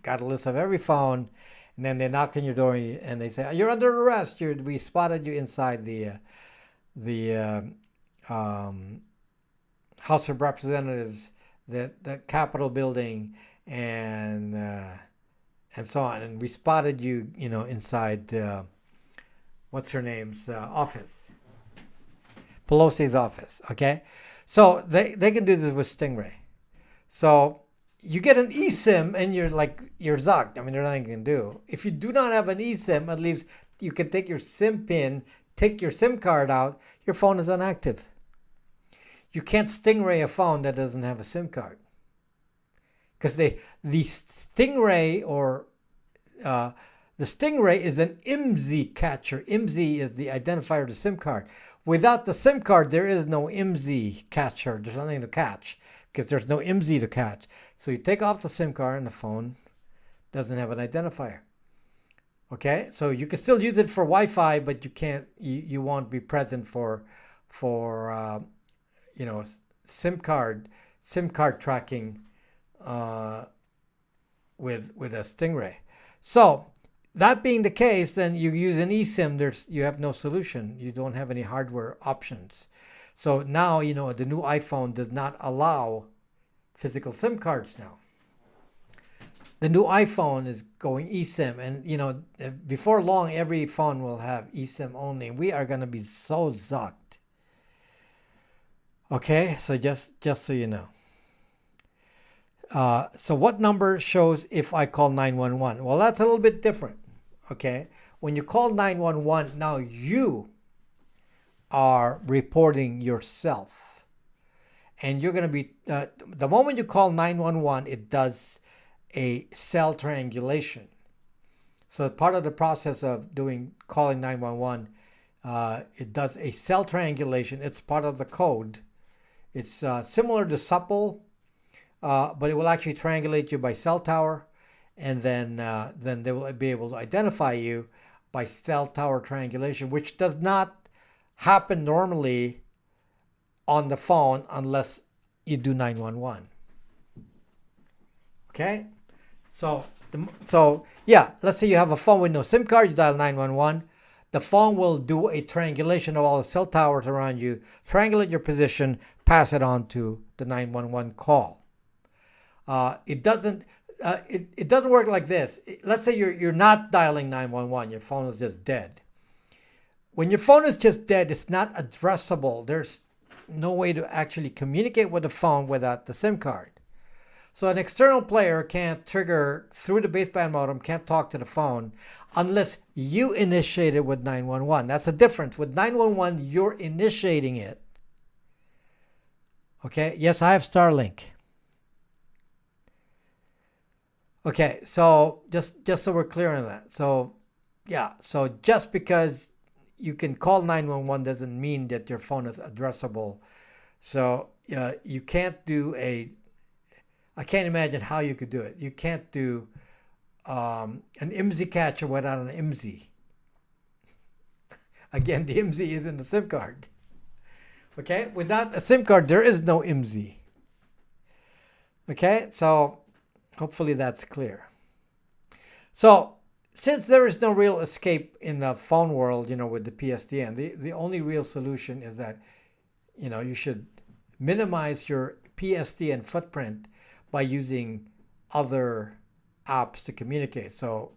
got a list of every phone, and then they knock on your door and they say, you're under arrest. We spotted you inside the House of Representatives, the Capitol building, and so on. And we spotted you, you know, inside what's her name's office. Pelosi's office. Okay, so they can do this with Stingray. So you get an eSIM and you're zucked. I mean, there's nothing you can do. If you do not have an eSIM, at least you can take your SIM pin, take your SIM card out. Your phone is inactive. You can't Stingray a phone that doesn't have a SIM card, because the Stingray or the Stingray is an IMSI catcher. IMSI is the identifier of the SIM card. Without the SIM card, there is no IMSI catcher. There's nothing to catch because there's no IMSI to catch. So you take off the SIM card and the phone doesn't have an identifier. Okay, so you can still use it for Wi-Fi, but you can't. You won't be present for SIM card tracking with a Stingray. So that being the case, then you use an eSIM. You have no solution. You don't have any hardware options. So now the new iPhone does not allow physical SIM cards now. The new iPhone is going eSIM, and before long, every phone will have eSIM only. We are going to be so zucked. Okay, so just so you know. So what number shows if I call 911? Well, that's a little bit different. Okay, when you call 911, now you are reporting yourself, and you're going to be the moment you call 911, it does a cell triangulation. So part of the process of calling 911, it does a cell triangulation. It's part of the code. It's similar to Supple, but it will actually triangulate you by cell tower, and then they will be able to identify you by cell tower triangulation, which does not happen normally on the phone unless you do 911. Okay, so yeah, let's say you have a phone with no SIM card, you dial 911. The phone will do a triangulation of all the cell towers around you, triangulate your position, pass it on to the 911 call. It doesn't work like this. Let's say you're not dialing 911. Your phone is just dead. When your phone is just dead, it's not addressable. There's no way to actually communicate with the phone without the SIM card. So an external player can't trigger through the baseband modem, can't talk to the phone unless you initiate it with 911. That's the difference. With 911, you're initiating it. Okay, yes, I have Starlink. Okay, so just so we're clear on that. So yeah, so just because you can call 911 doesn't mean that your phone is addressable. So you can't do I can't imagine how you could do it. You can't do an IMSI catcher without an IMSI. Again, the IMSI is in the SIM card. Okay, without a SIM card, there is no IMSI. Okay, so hopefully that's clear. So since there is no real escape in the phone world, with the PSTN, the only real solution is that, you should minimize your PSTN footprint by using other apps to communicate. So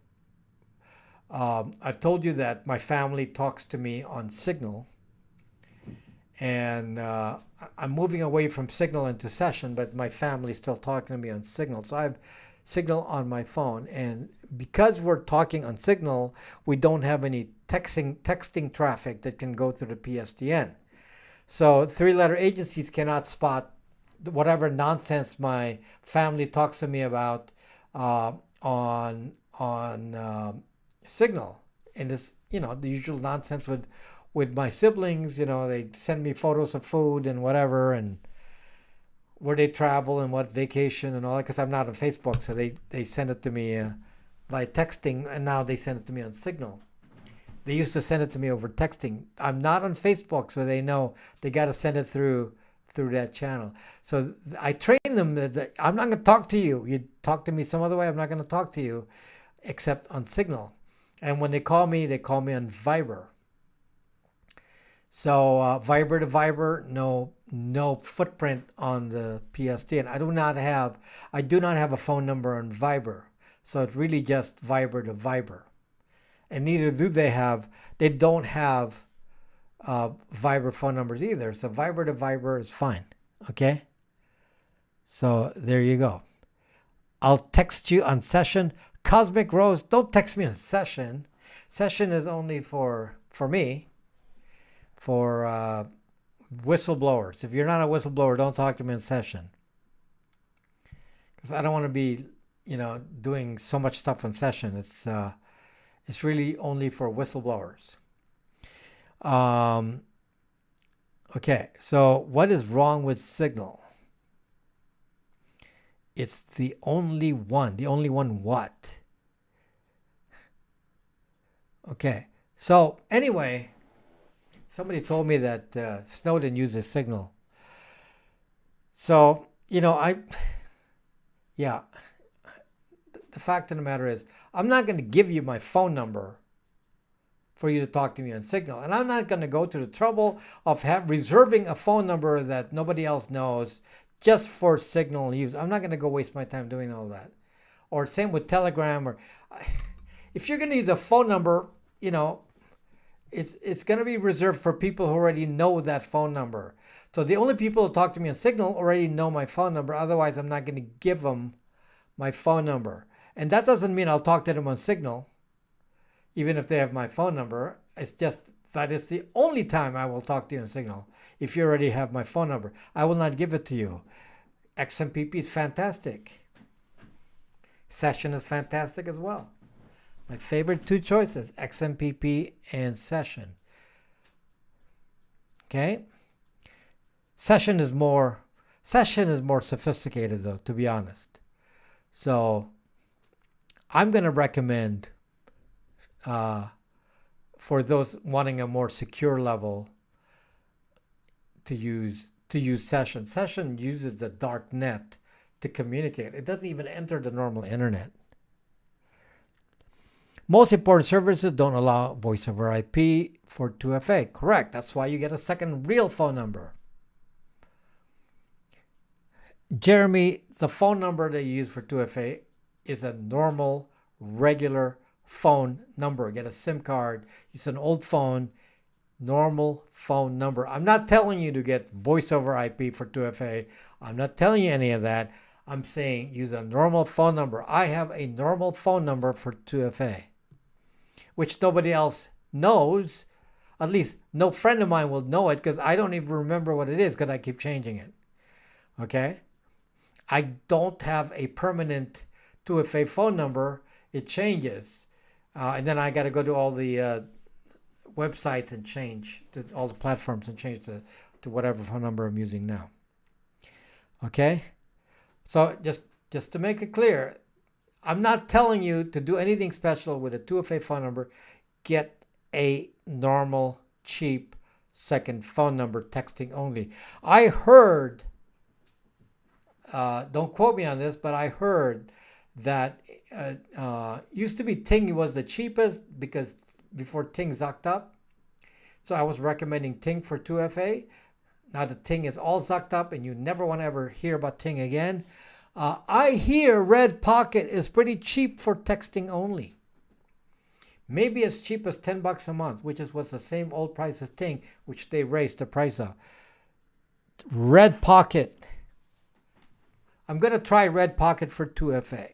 I've told you that my family talks to me on Signal, and I'm moving away from Signal into Session, but my family's still talking to me on Signal. So I have Signal on my phone, and because we're talking on Signal, we don't have any texting traffic that can go through the PSTN. So three-letter agencies cannot spot whatever nonsense my family talks to me about on Signal. And this, the usual nonsense with my siblings. They send me photos of food and whatever, and where they travel and what vacation and all that, because I'm not on Facebook, so they send it to me by texting, and now they send it to me on Signal. They used to send it to me over texting. I'm not on Facebook, so they know they got to send it through that channel. So I train them that I'm not going to talk to you. You talk to me some other way, I'm not going to talk to you except on Signal. And when they call me on Viber. So Viber to Viber, no footprint on the PSTN. I do not have a phone number on Viber. So it's really just Viber to Viber. And neither do they don't have Viber phone numbers either. So Viber to Viber is fine. Okay? So there you go. I'll text you on session. Cosmic Rose, don't text me on session. Session is only for me, for whistleblowers. If you're not a whistleblower, don't talk to me in session. Because I don't want to be, doing so much stuff in session. It's really only for whistleblowers. Okay, so what is wrong with Signal? It's the only one. The only one what? Okay, so anyway, somebody told me that Snowden uses Signal. So, the fact of the matter is, I'm not going to give you my phone number for you to talk to me on Signal. And I'm not going to go to the trouble of reserving a phone number that nobody else knows just for Signal use. I'm not going to go waste my time doing all that. Or same with Telegram. Or if you're going to use a phone number, it's going to be reserved for people who already know that phone number. So the only people who talk to me on Signal already know my phone number. Otherwise, I'm not going to give them my phone number. And that doesn't mean I'll talk to them on Signal, even if they have my phone number. It's just that it's the only time I will talk to you on Signal. If you already have my phone number, I will not give it to you. XMPP is fantastic. Session is fantastic as well. My favorite two choices, XMPP and Session. Okay? Session is more sophisticated though, to be honest. So I'm going to recommend for those wanting a more secure level to use Session. Session uses the dark net to communicate. It doesn't even enter the normal internet. Most important services don't allow voice over IP for 2FA. Correct. That's why you get a second real phone number. Jeremy, the phone number that you use for 2FA is a normal, regular phone number. Get a SIM card. Use an old phone. Normal phone number. I'm not telling you to get voice over IP for 2FA. I'm not telling you any of that. I'm saying use a normal phone number. I have a normal phone number for 2FA, which nobody else knows. At least no friend of mine will know it because I don't even remember what it is because I keep changing it. Okay? I don't have a permanent 2FA phone number. It changes. And then I got to go to all the websites and change to all the platforms and change to whatever phone number I'm using now. Okay? So just to make it clear, I'm not telling you to do anything special with a 2FA phone number. Get a normal, cheap second phone number, texting only. I heard, don't quote me on this, but I heard that used to be Ting was the cheapest because before Ting zucked up. So I was recommending Ting for 2FA. Now the Ting is all zucked up and you never want to ever hear about Ting again. I hear Red Pocket is pretty cheap for texting only. Maybe as cheap as $10 a month, which is what's the same old price as Ting, which they raised the price of. Red Pocket. I'm going to try Red Pocket for 2FA.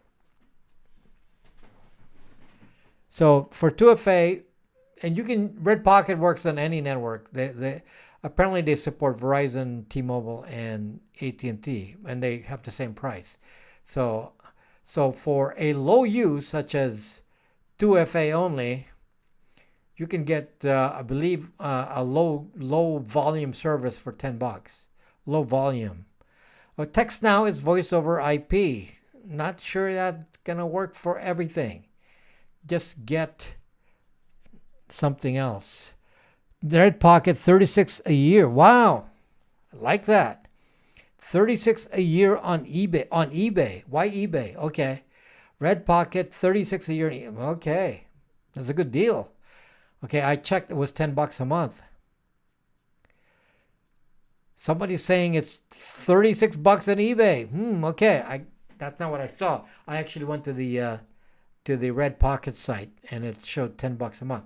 So for 2FA, and Red Pocket works on any network. Apparently they support Verizon, T-Mobile, and AT&T, and they have the same price. So for a low use, such as 2FA only, you can get, I believe, a low volume service for $10. Low volume. Text now is voice over IP. Not sure that's gonna work for everything. Just get something else. Red Pocket, $36 a year. Wow, I like that. $36 a year on eBay. On eBay. Why eBay? Okay. Red Pocket, $36 a year. Okay, that's a good deal. Okay, I checked. It was $10 a month. Somebody's saying it's $36 on eBay. Okay, that's not what I saw. I actually went to the Red Pocket site and it showed $10 a month.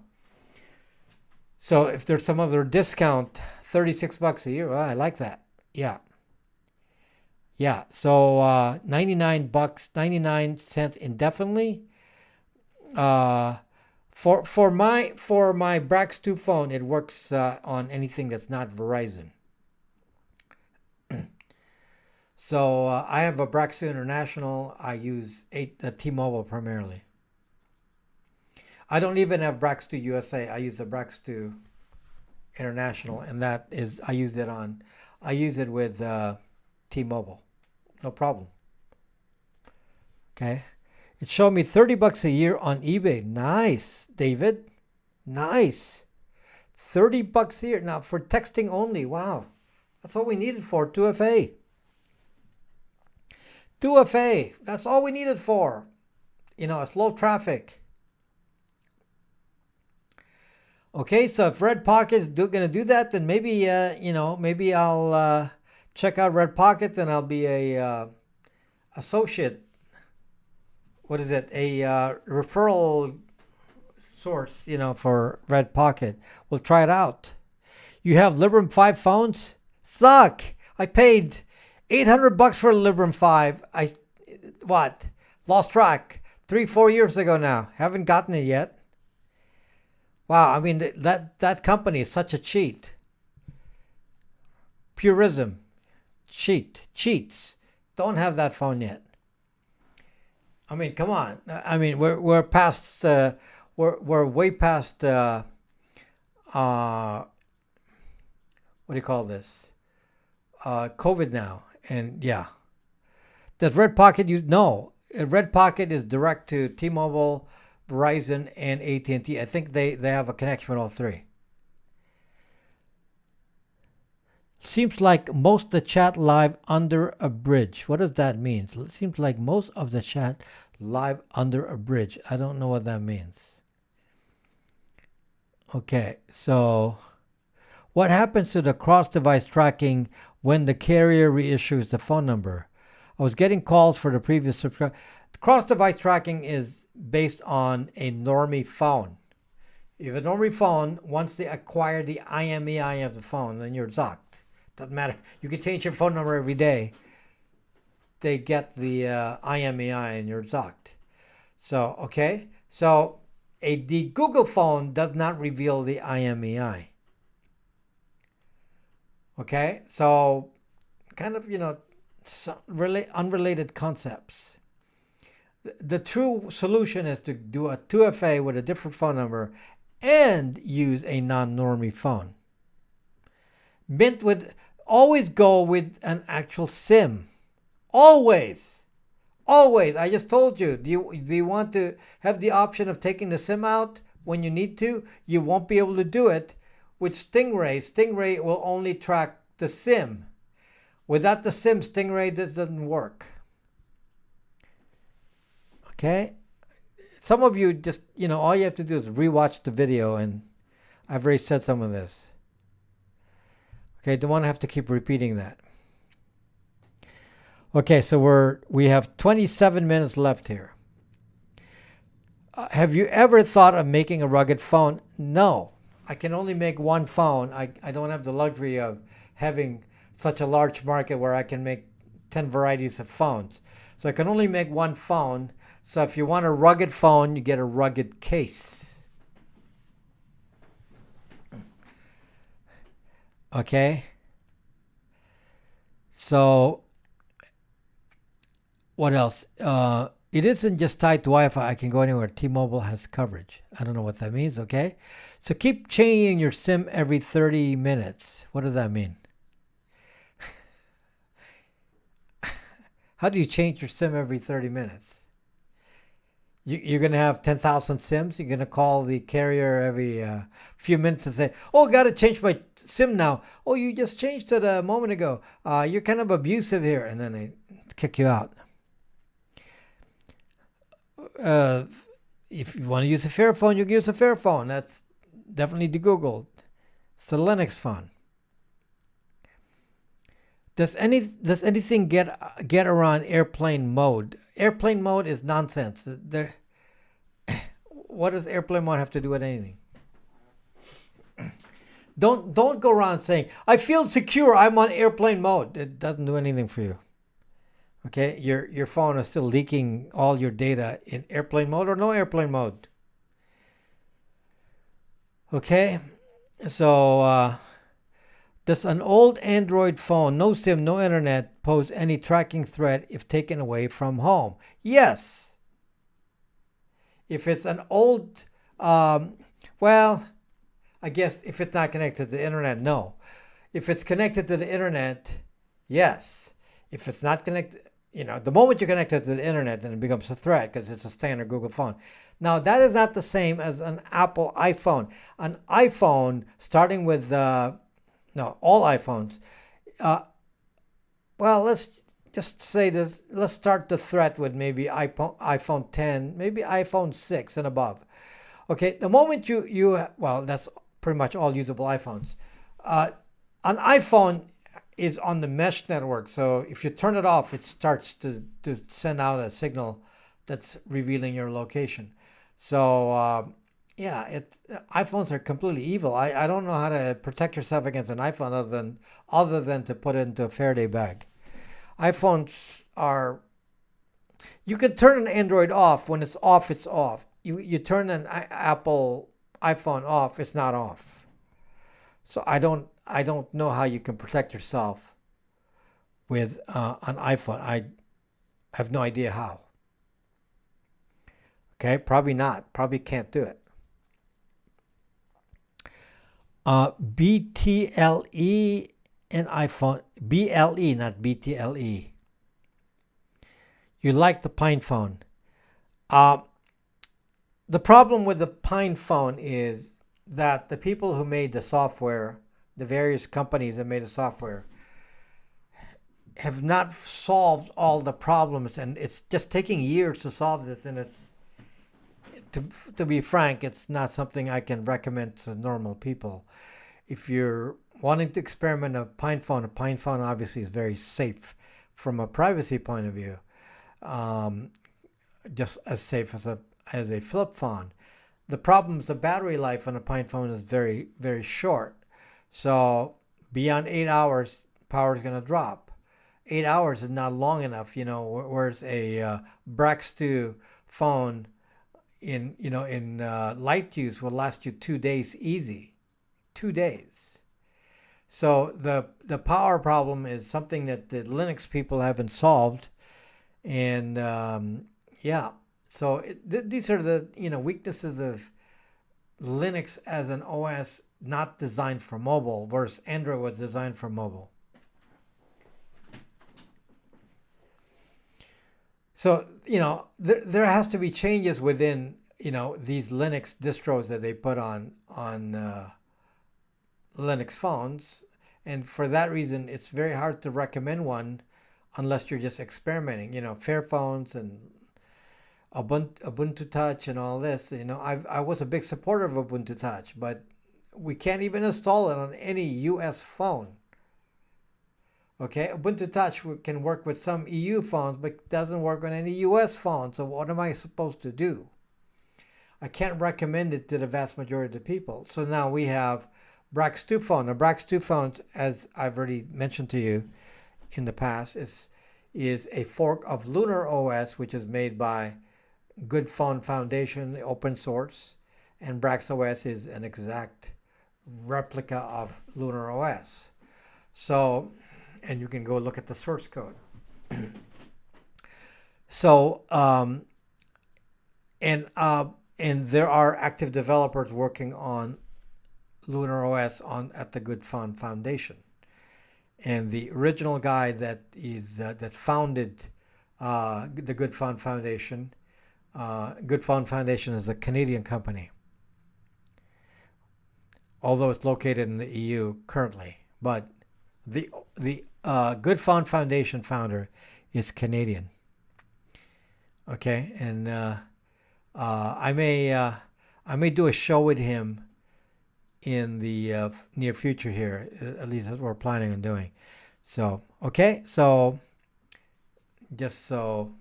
So if there's some other discount, 36 bucks a year, well, I like that. Yeah. Yeah. So 99 bucks, 99 cents indefinitely. For my Brax 2 phone, it works on anything that's not Verizon. So I have a Brax 2 International. I use T-Mobile primarily. I don't even have Brax 2 USA. I use the Brax 2 International, and that is I use it with T-Mobile. No problem. Okay. It showed me 30 bucks a year on eBay. Nice, David. Nice. 30 bucks a year. Now for texting only. Wow. That's all we needed for 2FA. 2FA. That's all we needed for. It's low traffic. Okay, so if Red Pocket is going to do that, then maybe, maybe I'll check out Red Pocket, then I'll be a associate. What is it? A referral source, for Red Pocket. We'll try it out. You have Librem 5 phones? Suck! I paid $800 for a Librem 5. Lost track. 3-4 years ago now. Haven't gotten it yet. Wow, I mean, that company is such a cheat. Purism. Cheats. Don't have that phone yet. I mean, come on. I mean, we're past. We're way past. What do you call this? COVID now, and yeah. Does Red Pocket use? No. Red Pocket is direct to T-Mobile, Verizon, and AT&T. I think they have a connection with all three. Seems like most of the chat live under a bridge. What does that mean? It seems like most of the chat live under a bridge. I don't know what that means. Okay, so what happens to the cross-device tracking when the carrier reissues the phone number? I was getting calls for the previous subscriber. Cross-device tracking is based on a normie phone. If a normie phone, once they acquire the IMEI of the phone, then you're zucked. Doesn't matter. You can change your phone number every day. They get the IMEI and you're zucked. So, okay. So, the Google phone does not reveal the IMEI. Okay. So, kind of, really unrelated concepts. The true solution is to do a 2FA with a different phone number and use a non-normie phone. Always go with an actual SIM. Always. I just told you. Do you want to have the option of taking the SIM out when you need to? You won't be able to do it with Stingray. Stingray will only track the SIM. Without the SIM, Stingray doesn't work. Okay? Some of you just, all you have to do is rewatch the video, and I've already said some of this. Okay, don't want to have to keep repeating that. Okay, so we have 27 minutes left here. Have you ever thought of making a rugged phone? No. I can only make one phone. I don't have the luxury of having such a large market where I can make 10 varieties of phones. So I can only make one phone. So if you want a rugged phone, you get a rugged case. Okay. So what else? It isn't just tied to Wi-Fi. I can go anywhere. T-Mobile has coverage. I don't know what that means. Okay. So keep changing your SIM every 30 minutes. What does that mean? How do you change your SIM every 30 minutes? You're going to have 10,000 SIMs. You're going to call the carrier every few minutes and say, oh, got to change my SIM now. Oh, you just changed it a moment ago. You're kind of abusive here. And then they kick you out. If you want to use a Fairphone, you can use a Fairphone. That's definitely the Google. It's a Linux phone. Does anything get around airplane mode? Airplane mode is nonsense. What does airplane mode have to do with anything? Don't go around saying, I feel secure, I'm on airplane mode. It doesn't do anything for you. Okay, your phone is still leaking all your data in airplane mode or no airplane mode. Okay, so does an old Android phone, no SIM, no internet, pose any tracking threat if taken away from home? Yes. If it's an old, well, I guess if it's not connected to the internet, no. If it's connected to the internet, yes. If it's not connected, the moment you connect it to the internet, then it becomes a threat because it's a standard Google phone. Now, that is not the same as an Apple iPhone. An iPhone, starting with, all iPhones. Well, let's just say this. Let's start the threat with maybe iPhone 10, maybe iPhone 6 and above. Okay, the moment that's pretty much all usable iPhones. An iPhone is on the mesh network, so if you turn it off, it starts to send out a signal that's revealing your location. So iPhones are completely evil. I don't know how to protect yourself against an iPhone other than to put it into a Faraday bag. iPhones are. You can turn an Android off. When it's off, it's off. You turn an Apple iPhone off, it's not off. So I don't know how you can protect yourself with an iPhone. I have no idea how. Okay, probably not. Probably can't do it. BTLE and iPhone. BLE, not BTLE. You like the Pine phone. The problem with the Pine phone is that the people who made the software, the various companies that made the software, have not solved all the problems, and it's just taking years to solve this. And it's, to be frank, it's not something I can recommend to normal people. If you're wanting to experiment a Pine phone obviously is very safe from a privacy point of view, just as safe as a flip phone. The problem is the battery life on a Pine phone is very, very short. So beyond 8 hours, power is going to drop. 8 hours is not long enough, whereas a Brax 2 phone in light use will last you 2 days easy. 2 days. So the power problem is something that the Linux people haven't solved. And so these are the weaknesses of Linux as an OS not designed for mobile, whereas Android was designed for mobile. So there has to be changes within these Linux distros that they put on Linux phones, and for that reason, it's very hard to recommend one unless you're just experimenting. Fairphones and Ubuntu Touch and all this. I was a big supporter of Ubuntu Touch, but we can't even install it on any US phone. Okay, Ubuntu Touch can work with some EU phones, but doesn't work on any US phones. So what am I supposed to do? I can't recommend it to the vast majority of the people. So now we have Brax 2 phone. The Brax 2 phones, as I've already mentioned to you in the past, is a fork of Lunar OS, which is made by Good Phone Foundation, open source, and Brax OS is an exact replica of Lunar OS. So, and you can go look at the source code. So, and there are active developers working on Lunar OS at the Good Phone Foundation. And the original guy that founded the Good Phone Foundation, Good Phone Foundation is a Canadian company, although it's located in the EU currently. But the Good Phone Foundation founder is Canadian. Okay, and I may do a show with him in the near future here. At least that's what we're planning on doing. So okay, so just so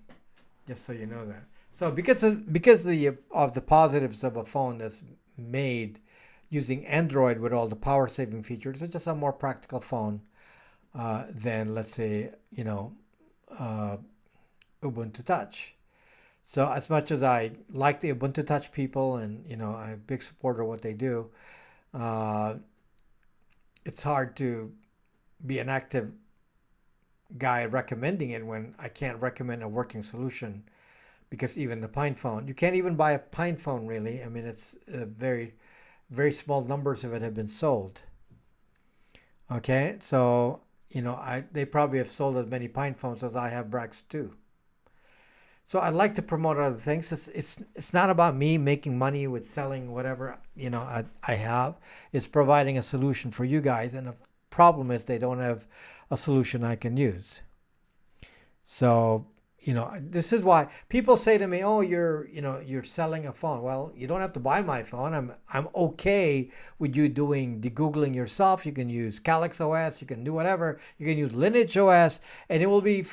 you know that. So because of the positives of a phone that's made using Android with all the power saving features. It's just a more practical phone than, let's say, Ubuntu Touch. So as much as I like the Ubuntu Touch people, and I'm a big supporter of what they do, it's hard to be an active guy recommending it when I can't recommend a working solution, because even the Pine phone, you can't even buy a Pine phone really. I mean, it's very, very small numbers of it have been sold. Okay, so they probably have sold as many Pine phones as I have Brax too. So I'd like to promote other things. It's not about me making money with selling whatever I have. It's providing a solution for you guys, and the problem is they don't have a solution I can use. So this is why people say to me, "Oh, you're selling a phone." Well, you don't have to buy my phone. I'm okay with you doing degoogling yourself. You can use Calyx OS. You can do whatever. You can use Lineage OS, and it will be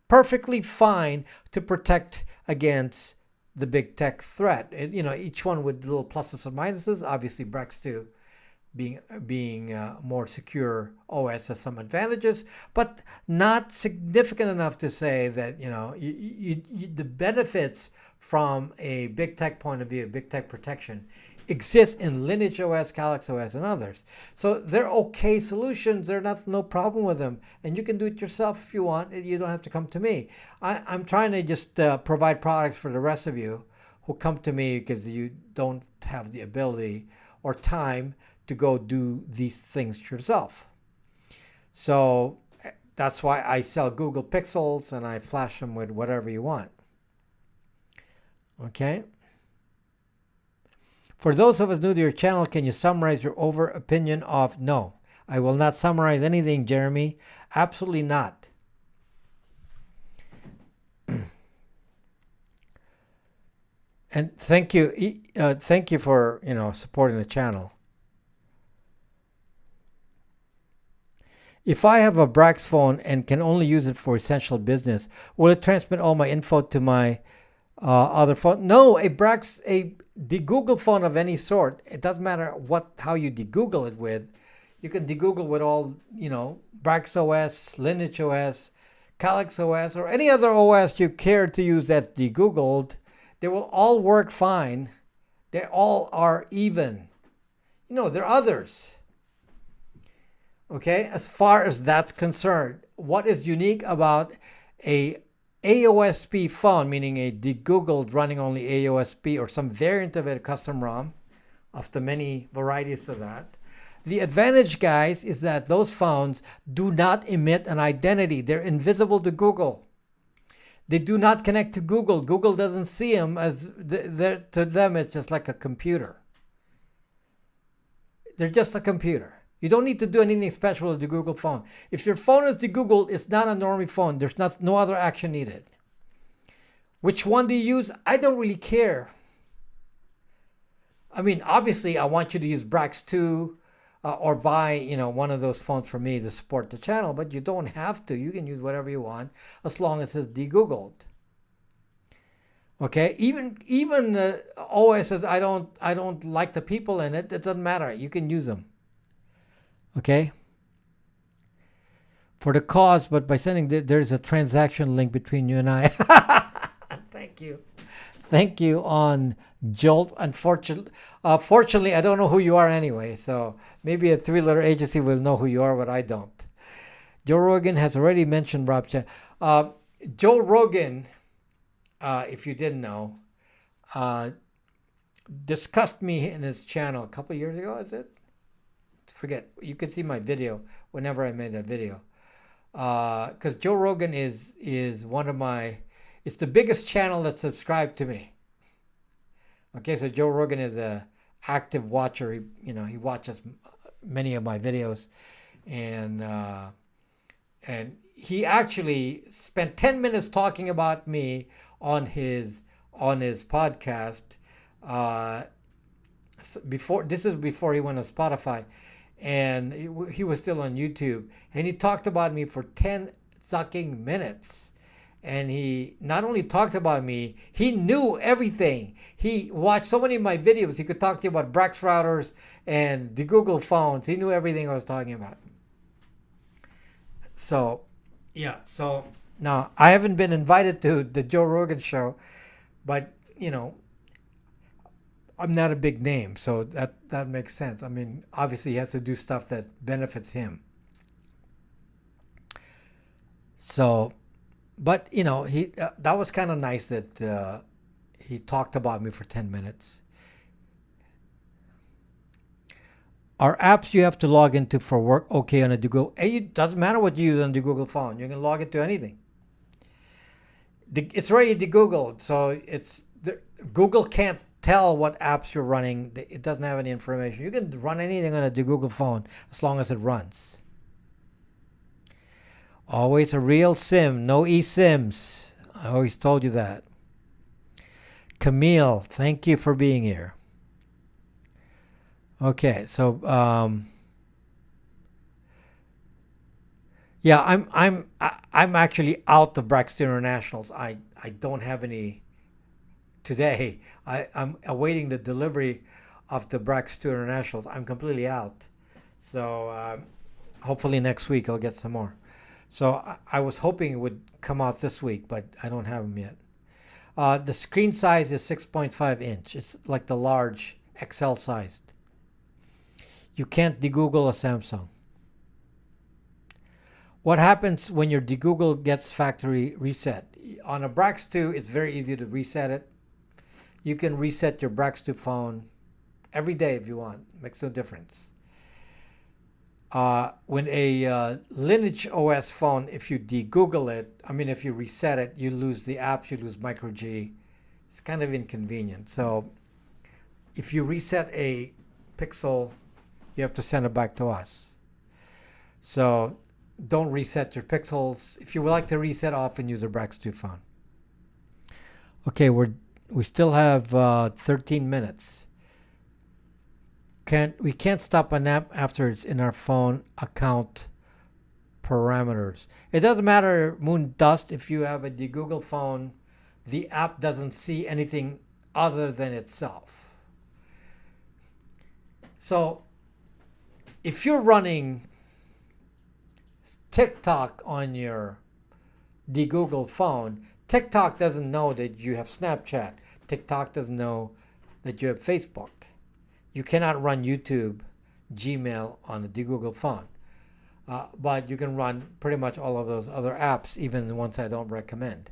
perfectly fine to protect against the big tech threat. Each one with little pluses and minuses. Obviously, Brax 2 being more secure OS has some advantages, but not significant enough to say that the benefits from a big tech point of view, big tech protection, exist in Lineage OS, Calyx OS, and others. So they're okay solutions. They're no problem with them, and you can do it yourself if you want. You don't have to come to me. I'm trying to just provide products for the rest of you who come to me because you don't have the ability or time to go do these things yourself. So that's why I sell Google Pixels and I flash them with whatever you want. Okay. For those of us new to your channel, can you summarize your overall opinion of? No, I will not summarize anything, Jeremy. Absolutely not. And thank you for supporting the channel. If I have a Brax phone and can only use it for essential business, will it transmit all my info to my other phone? No, a degoogle phone of any sort, it doesn't matter how you degoogle it with. You can degoogle with all, Brax OS, Lineage OS, Calyx OS, or any other OS you care to use that's degoogled. They will all work fine. They all are even. There are others. Okay, as far as that's concerned, what is unique about a AOSP phone, meaning a degoogled running only AOSP or some variant of it, a custom ROM, of the many varieties of that. The advantage, guys, is that those phones do not emit an identity. They're invisible to Google. They do not connect to Google. Google doesn't see them to them, it's just like a computer. They're just a computer. You don't need to do anything special with the Google phone. If your phone is degoogled, it's not a normie phone. There's no other action needed. Which one do you use? I don't really care. I mean, obviously, I want you to use Brax 2 or buy, one of those phones from me to support the channel, but you don't have to. You can use whatever you want as long as it's degoogled. Okay, even OSs I don't like the people in it. It doesn't matter. You can use them. Okay. For the cause, but by sending there's a transaction link between you and I. Thank you on Jolt. Fortunately, I don't know who you are anyway. So maybe a 3-letter agency will know who you are, but I don't. Joe Rogan has already mentioned Rob Chen. Joe Rogan, if you didn't know, discussed me in his channel a couple years ago. Is it? Forget. You can see my video whenever I made that video. Because Joe Rogan is one of my. It's the biggest channel that subscribed to me. Okay, so Joe Rogan is a active watcher. He watches many of my videos, and he actually spent 10 minutes talking about me on his podcast. Before he went on Spotify, and he was still on YouTube, and he talked about me for 10 sucking minutes. And he not only talked about me, he knew everything. He watched so many of my videos. He could talk to you about Brax routers and the Google phones. He knew everything I was talking about. So, yeah. So now I haven't been invited to the Joe Rogan show, but I'm not a big name, so that makes sense. I mean, obviously he has to do stuff that benefits him. So, but he that was kind of nice that he talked about me for 10 minutes. Are apps you have to log into for work okay on a Google? It doesn't matter what you use on the Google phone. You can log into anything. It's already Googled, so Google can't tell what apps you're running. It doesn't have any information. You can run anything on a Google phone as long as it runs. Always a real SIM, no eSIMs. I always told you that. Camille, thank you for being here. Okay, so yeah, I'm actually out of Braxton Internationals. I don't have any today. I'm awaiting the delivery of the Braxton Internationals. I'm completely out. So hopefully next week I'll get some more. So I was hoping it would come out this week, but I don't have them yet. The screen size is 6.5 inch. It's like the large XL sized. You can't de-Google a Samsung. What happens when your de-Google gets factory reset? On a Brax 2, it's very easy to reset it. You can reset your Brax 2 phone every day if you want. Makes no difference. When a Lineage OS phone, if you de-Google it, if you reset it, you lose the apps, you lose microG. It's kind of inconvenient. So if you reset a Pixel, you have to send it back to us. So don't reset your Pixels. If you would like to reset, often use a Brax 2 phone. Okay, we still have 13 minutes. We can't stop an app after it's in our phone account parameters. It doesn't matter, Moon Dust, if you have a Google phone, the app doesn't see anything other than itself. So if you're running TikTok on your Google phone, TikTok doesn't know that you have Snapchat. TikTok doesn't know that you have Facebook. You cannot run YouTube, Gmail on a Google phone. But you can run pretty much all of those other apps, even the ones I don't recommend.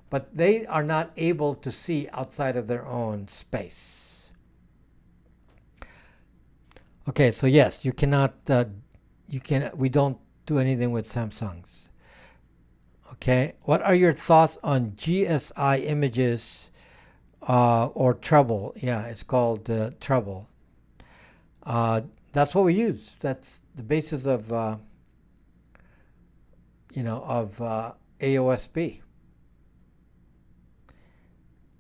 But they are not able to see outside of their own space. Okay, so yes, you cannot. We don't do anything with Samsungs. Okay, what are your thoughts on GSI images or Trouble? Yeah, it's called Trouble. That's what we use. That's the basis of AOSP.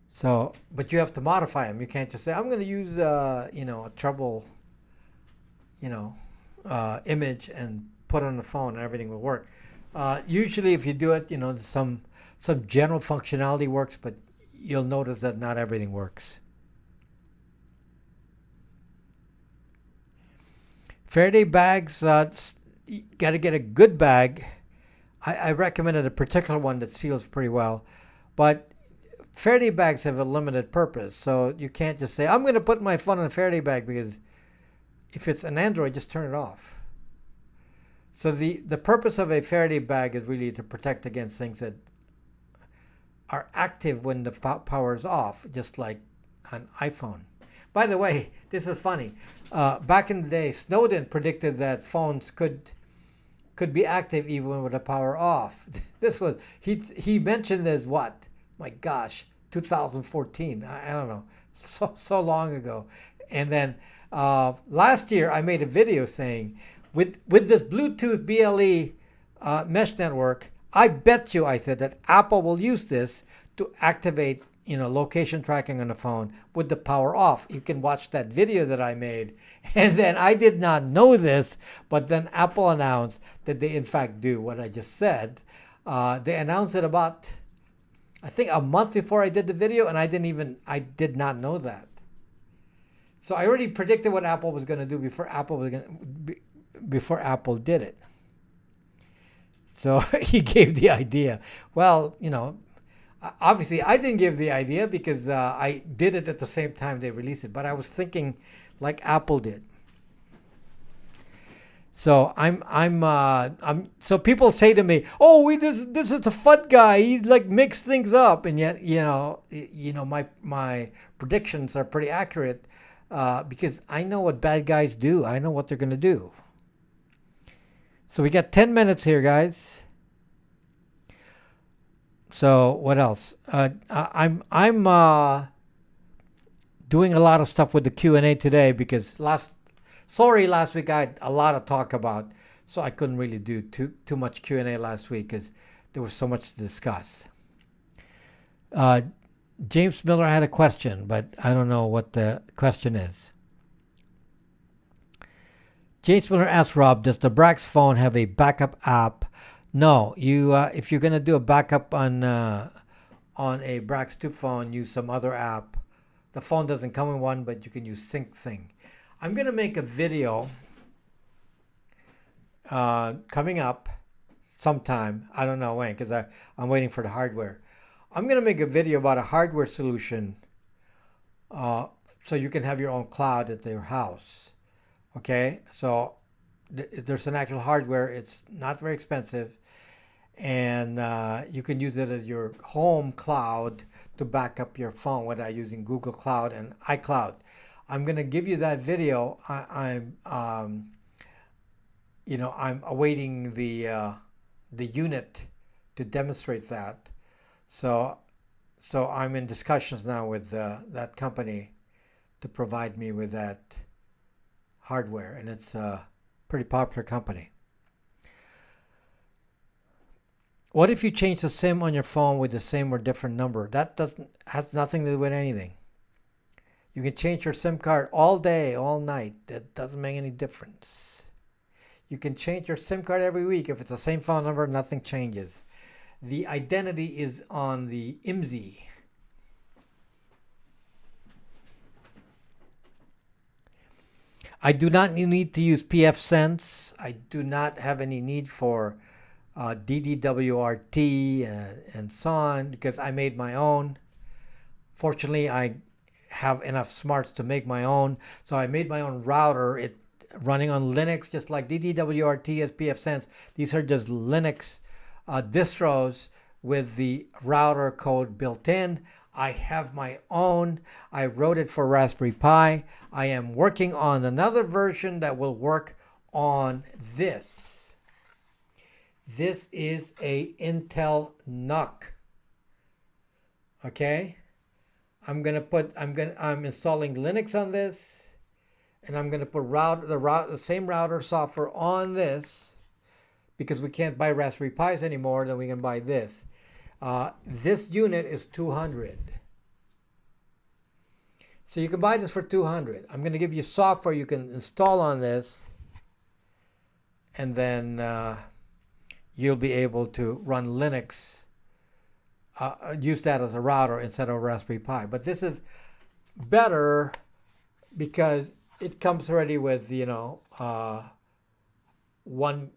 So, but you have to modify them. You can't just say, I'm going to use a Trouble image and put on the phone and everything will work. Usually if you do it, some general functionality works, but you'll notice that not everything works. Faraday bags, you got to get a good bag. I recommended a particular one that seals pretty well, but Faraday bags have a limited purpose, so you can't just say, I'm going to put my phone in a Faraday bag, because if it's an Android, just turn it off. So the purpose of a Faraday bag is really to protect against things that are active when the power is off, just like an iPhone. By the way, this is funny. Back in the day, Snowden predicted that phones could be active even with the power off. This was he mentioned this, what? My gosh, 2014. I don't know, so long ago. And then last year I made a video saying, with this Bluetooth BLE mesh network, I bet you, I said, that Apple will use this to activate location tracking on the phone with the power off. You can watch that video that I made. And then I did not know this, but then Apple announced that they in fact do what I just said. They announced it about, I think, a month before I did the video, and I did not know that. So I already predicted what Apple was going to do before Apple did it. So he gave the idea. Well, obviously I didn't give the idea because I did it at the same time they released it, but I was thinking like Apple did. So so people say to me, "Oh, this is a fun guy. He like makes things up," and yet my predictions are pretty accurate because I know what bad guys do. I know what they're gonna do. So we got 10 minutes here, guys. So what else? I'm doing a lot of stuff with the Q&A today because last week I had a lot of talk about, so I couldn't really do too much Q&A last week because there was so much to discuss. James Miller had a question, but I don't know what the question is. James Miller asked Rob, does the Brax phone have a backup app? No, you if you're gonna do a backup on a Brax 2 phone, use some other app. The phone doesn't come in one, but you can use SyncThing. I'm gonna make a video coming up sometime. I don't know when, because I'm waiting for the hardware. I'm gonna make a video about a hardware solution, so you can have your own cloud at your house. Okay, so there's an actual hardware. It's not very expensive, and you can use it as your home cloud to back up your phone without using Google Cloud and iCloud. I'm gonna give you that video. I'm awaiting the unit to demonstrate that. So I'm in discussions now with that company to provide me with that hardware, and it's a pretty popular company. What if you change the SIM on your phone with the same or different number? That has nothing to do with anything. You can change your SIM card all day, all night. That doesn't make any difference. You can change your SIM card every week. If it's the same phone number, nothing changes. The identity is on the IMSI. I do not need to use pfSense. I do not have any need for DDWRT and so on because I made my own. Fortunately, I have enough smarts to make my own. So I made my own router. It running on Linux, just like DDWRT as pfSense. These are just Linux distros with the router code built in. I have my own. I wrote it for Raspberry Pi. I am working on another version that will work on this. This is a Intel NUC. Okay? I'm installing Linux on this, and I'm gonna put the same router software on this because we can't buy Raspberry Pis anymore. Then we can buy this. This unit is 200. So you can buy this for 200. I'm going to give you software you can install on this, and then you'll be able to run Linux, use that as a router instead of a Raspberry Pi. But this is better because it comes already with, one,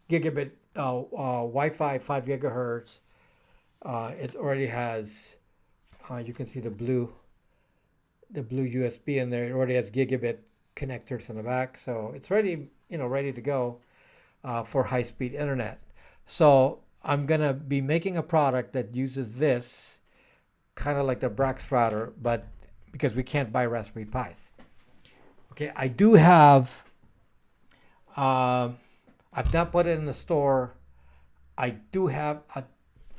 gigabit Wi-Fi, 5 gigahertz. It already has, you can see the blue USB in there. It already has gigabit connectors in the back, so it's ready, ready to go for high-speed internet. So I'm gonna be making a product that uses this, kind of like the Brax router, but because we can't buy Raspberry Pis. Okay, I do have. I've not put it in the store. I do have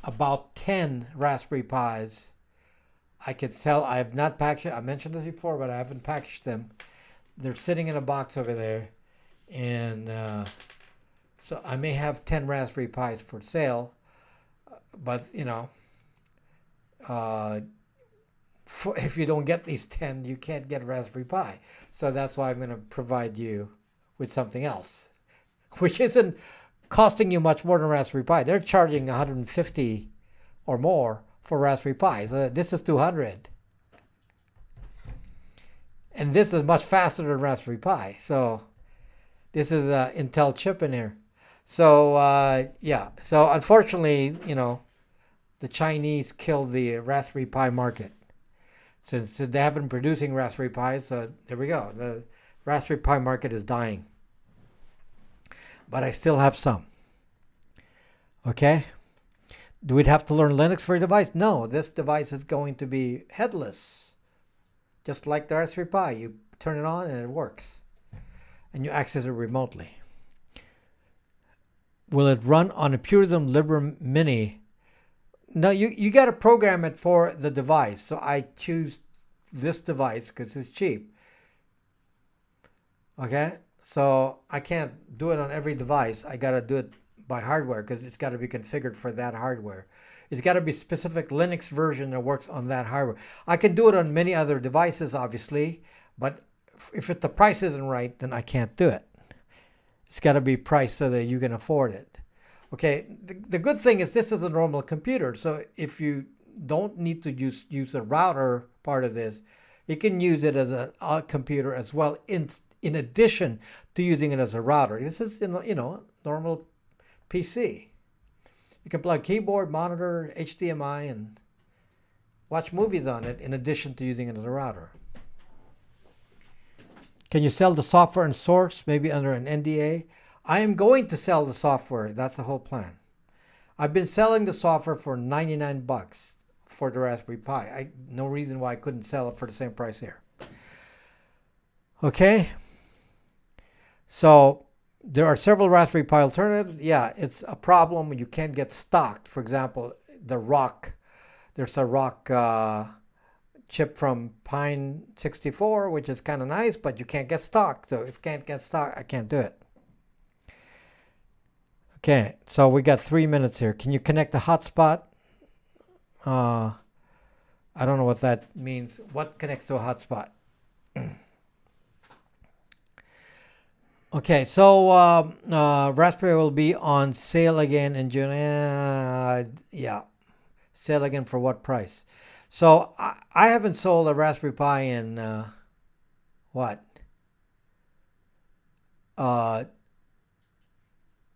about 10 Raspberry Pis I could sell. I have not packaged. I mentioned this before, but I haven't packaged them. They're sitting in a box over there, and so I may have 10 Raspberry Pis for sale. But if you don't get these 10, you can't get Raspberry Pi. So that's why I'm going to provide you with something else, which isn't costing you much more than Raspberry Pi. They're charging 150 or more for Raspberry Pi. So this is 200. And this is much faster than Raspberry Pi. So this is an Intel chip in here. So yeah. So unfortunately, you know, the Chinese killed the Raspberry Pi market. Since they have been producing Raspberry Pis, there we go. The Raspberry Pi market is dying. But I still have some. Okay? Do we have to learn Linux for a device? No, this device is going to be headless. Just like the Raspberry Pi. You turn it on and it works. And you access it remotely. Will it run on a Purism Librem Mini? No, you got to program it for the device. So I choose this device because it's cheap. Okay? So I can't do it on every device. I got to do it by hardware because it's got to be configured for that hardware. It's got to be specific Linux version that works on that hardware. I can do it on many other devices, obviously, but if the price isn't right, then I can't do it. It's got to be priced so that you can afford it. Okay, the good thing is this is a normal computer, so if you don't need to use the router part of this, you can use it as a computer as well in addition to using it as a router. This is, you know, normal PC. You can plug keyboard, monitor, HDMI, and watch movies on it in addition to using it as a router. Can you sell the software and source, maybe under an NDA? I am going to sell the software. That's the whole plan. I've been selling the software for 99 bucks for the Raspberry Pi. No reason why I couldn't sell it for the same price here. Okay. So there are several Raspberry Pi alternatives. Yeah, it's a problem when you can't get stocked. For example, the Rock. There's a Rock chip from Pine 64, which is kind of nice, but you can't get stock. So if you can't get stock, I can't do it. Okay, so we got 3 minutes here. Can you connect a hotspot? I don't know what that means. What connects to a hotspot? Okay, so Raspberry will be on sale again in June. Yeah, sale again for what price? So I haven't sold a Raspberry Pi in what?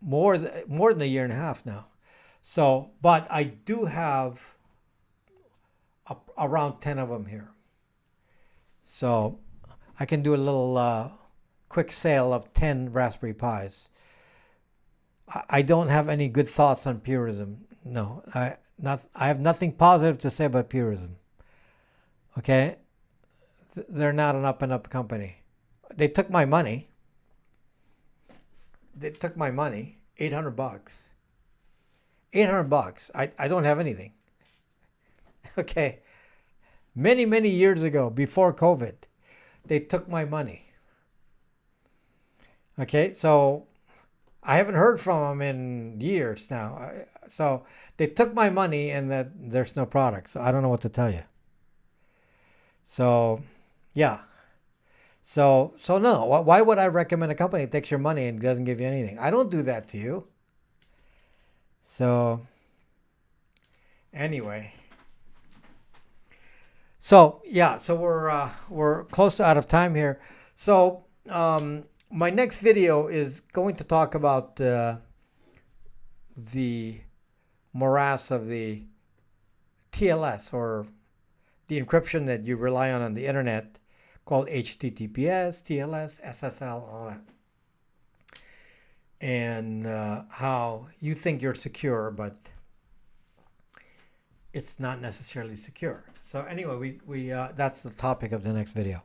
More than a year and a half now. So, but I do have around 10 of them here. So I can do a little quick sale of 10 Raspberry Pis. I don't have any good thoughts on Purism. No, I have nothing positive to say about Purism. Okay? They're not an up-and-up company. They took my money. They took my money, 800 bucks. 800 bucks. I don't have anything. Okay. Many, many years ago, before COVID, they took my money. Okay, so I haven't heard from them in years now. So they took my money and that there's no product. So I don't know what to tell you. So, yeah. So no. Why would I recommend a company that takes your money and doesn't give you anything? I don't do that to you. So, anyway. So, yeah. So we're close to out of time here. So, my next video is going to talk about the morass of the TLS, or the encryption that you rely on the internet, called HTTPS, TLS, SSL, all that. And how you think you're secure, but it's not necessarily secure. So anyway, we that's the topic of the next video.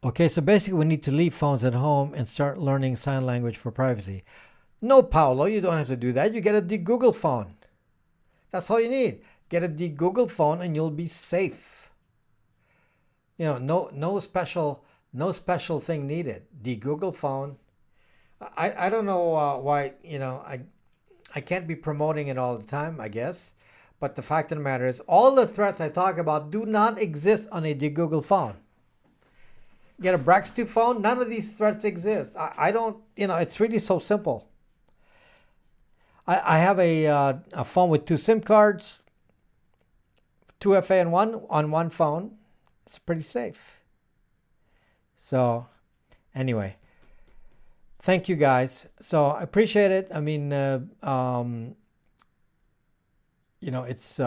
Okay, so basically we need to leave phones at home and start learning sign language for privacy. No, Paolo, you don't have to do that. You get a Google phone. That's all you need. Get a Google phone and you'll be safe. You know, no special thing needed. Google phone. I don't know why, you know, I can't be promoting it all the time, I guess. But the fact of the matter is, all the threats I talk about do not exist on a Google phone. get a Brax2 phone. None of these threats exist. I don't, it's really so simple. I have a phone with 2 SIM cards, 2FA on one phone. It's pretty safe. So anyway, thank you guys. So I appreciate it. I mean, it's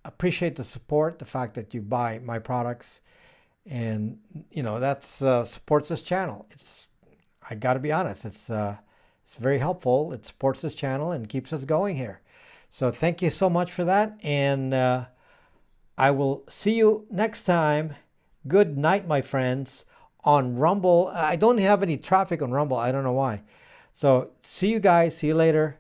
appreciate the support, the fact that you buy my products, and that's supports this channel. I got to be honest, it's very helpful. It supports this channel and keeps us going here. So thank you so much for that, and I will see you next time. Good night, my friends. On Rumble, I don't have any traffic on Rumble. I don't know why. So see you guys. See you later.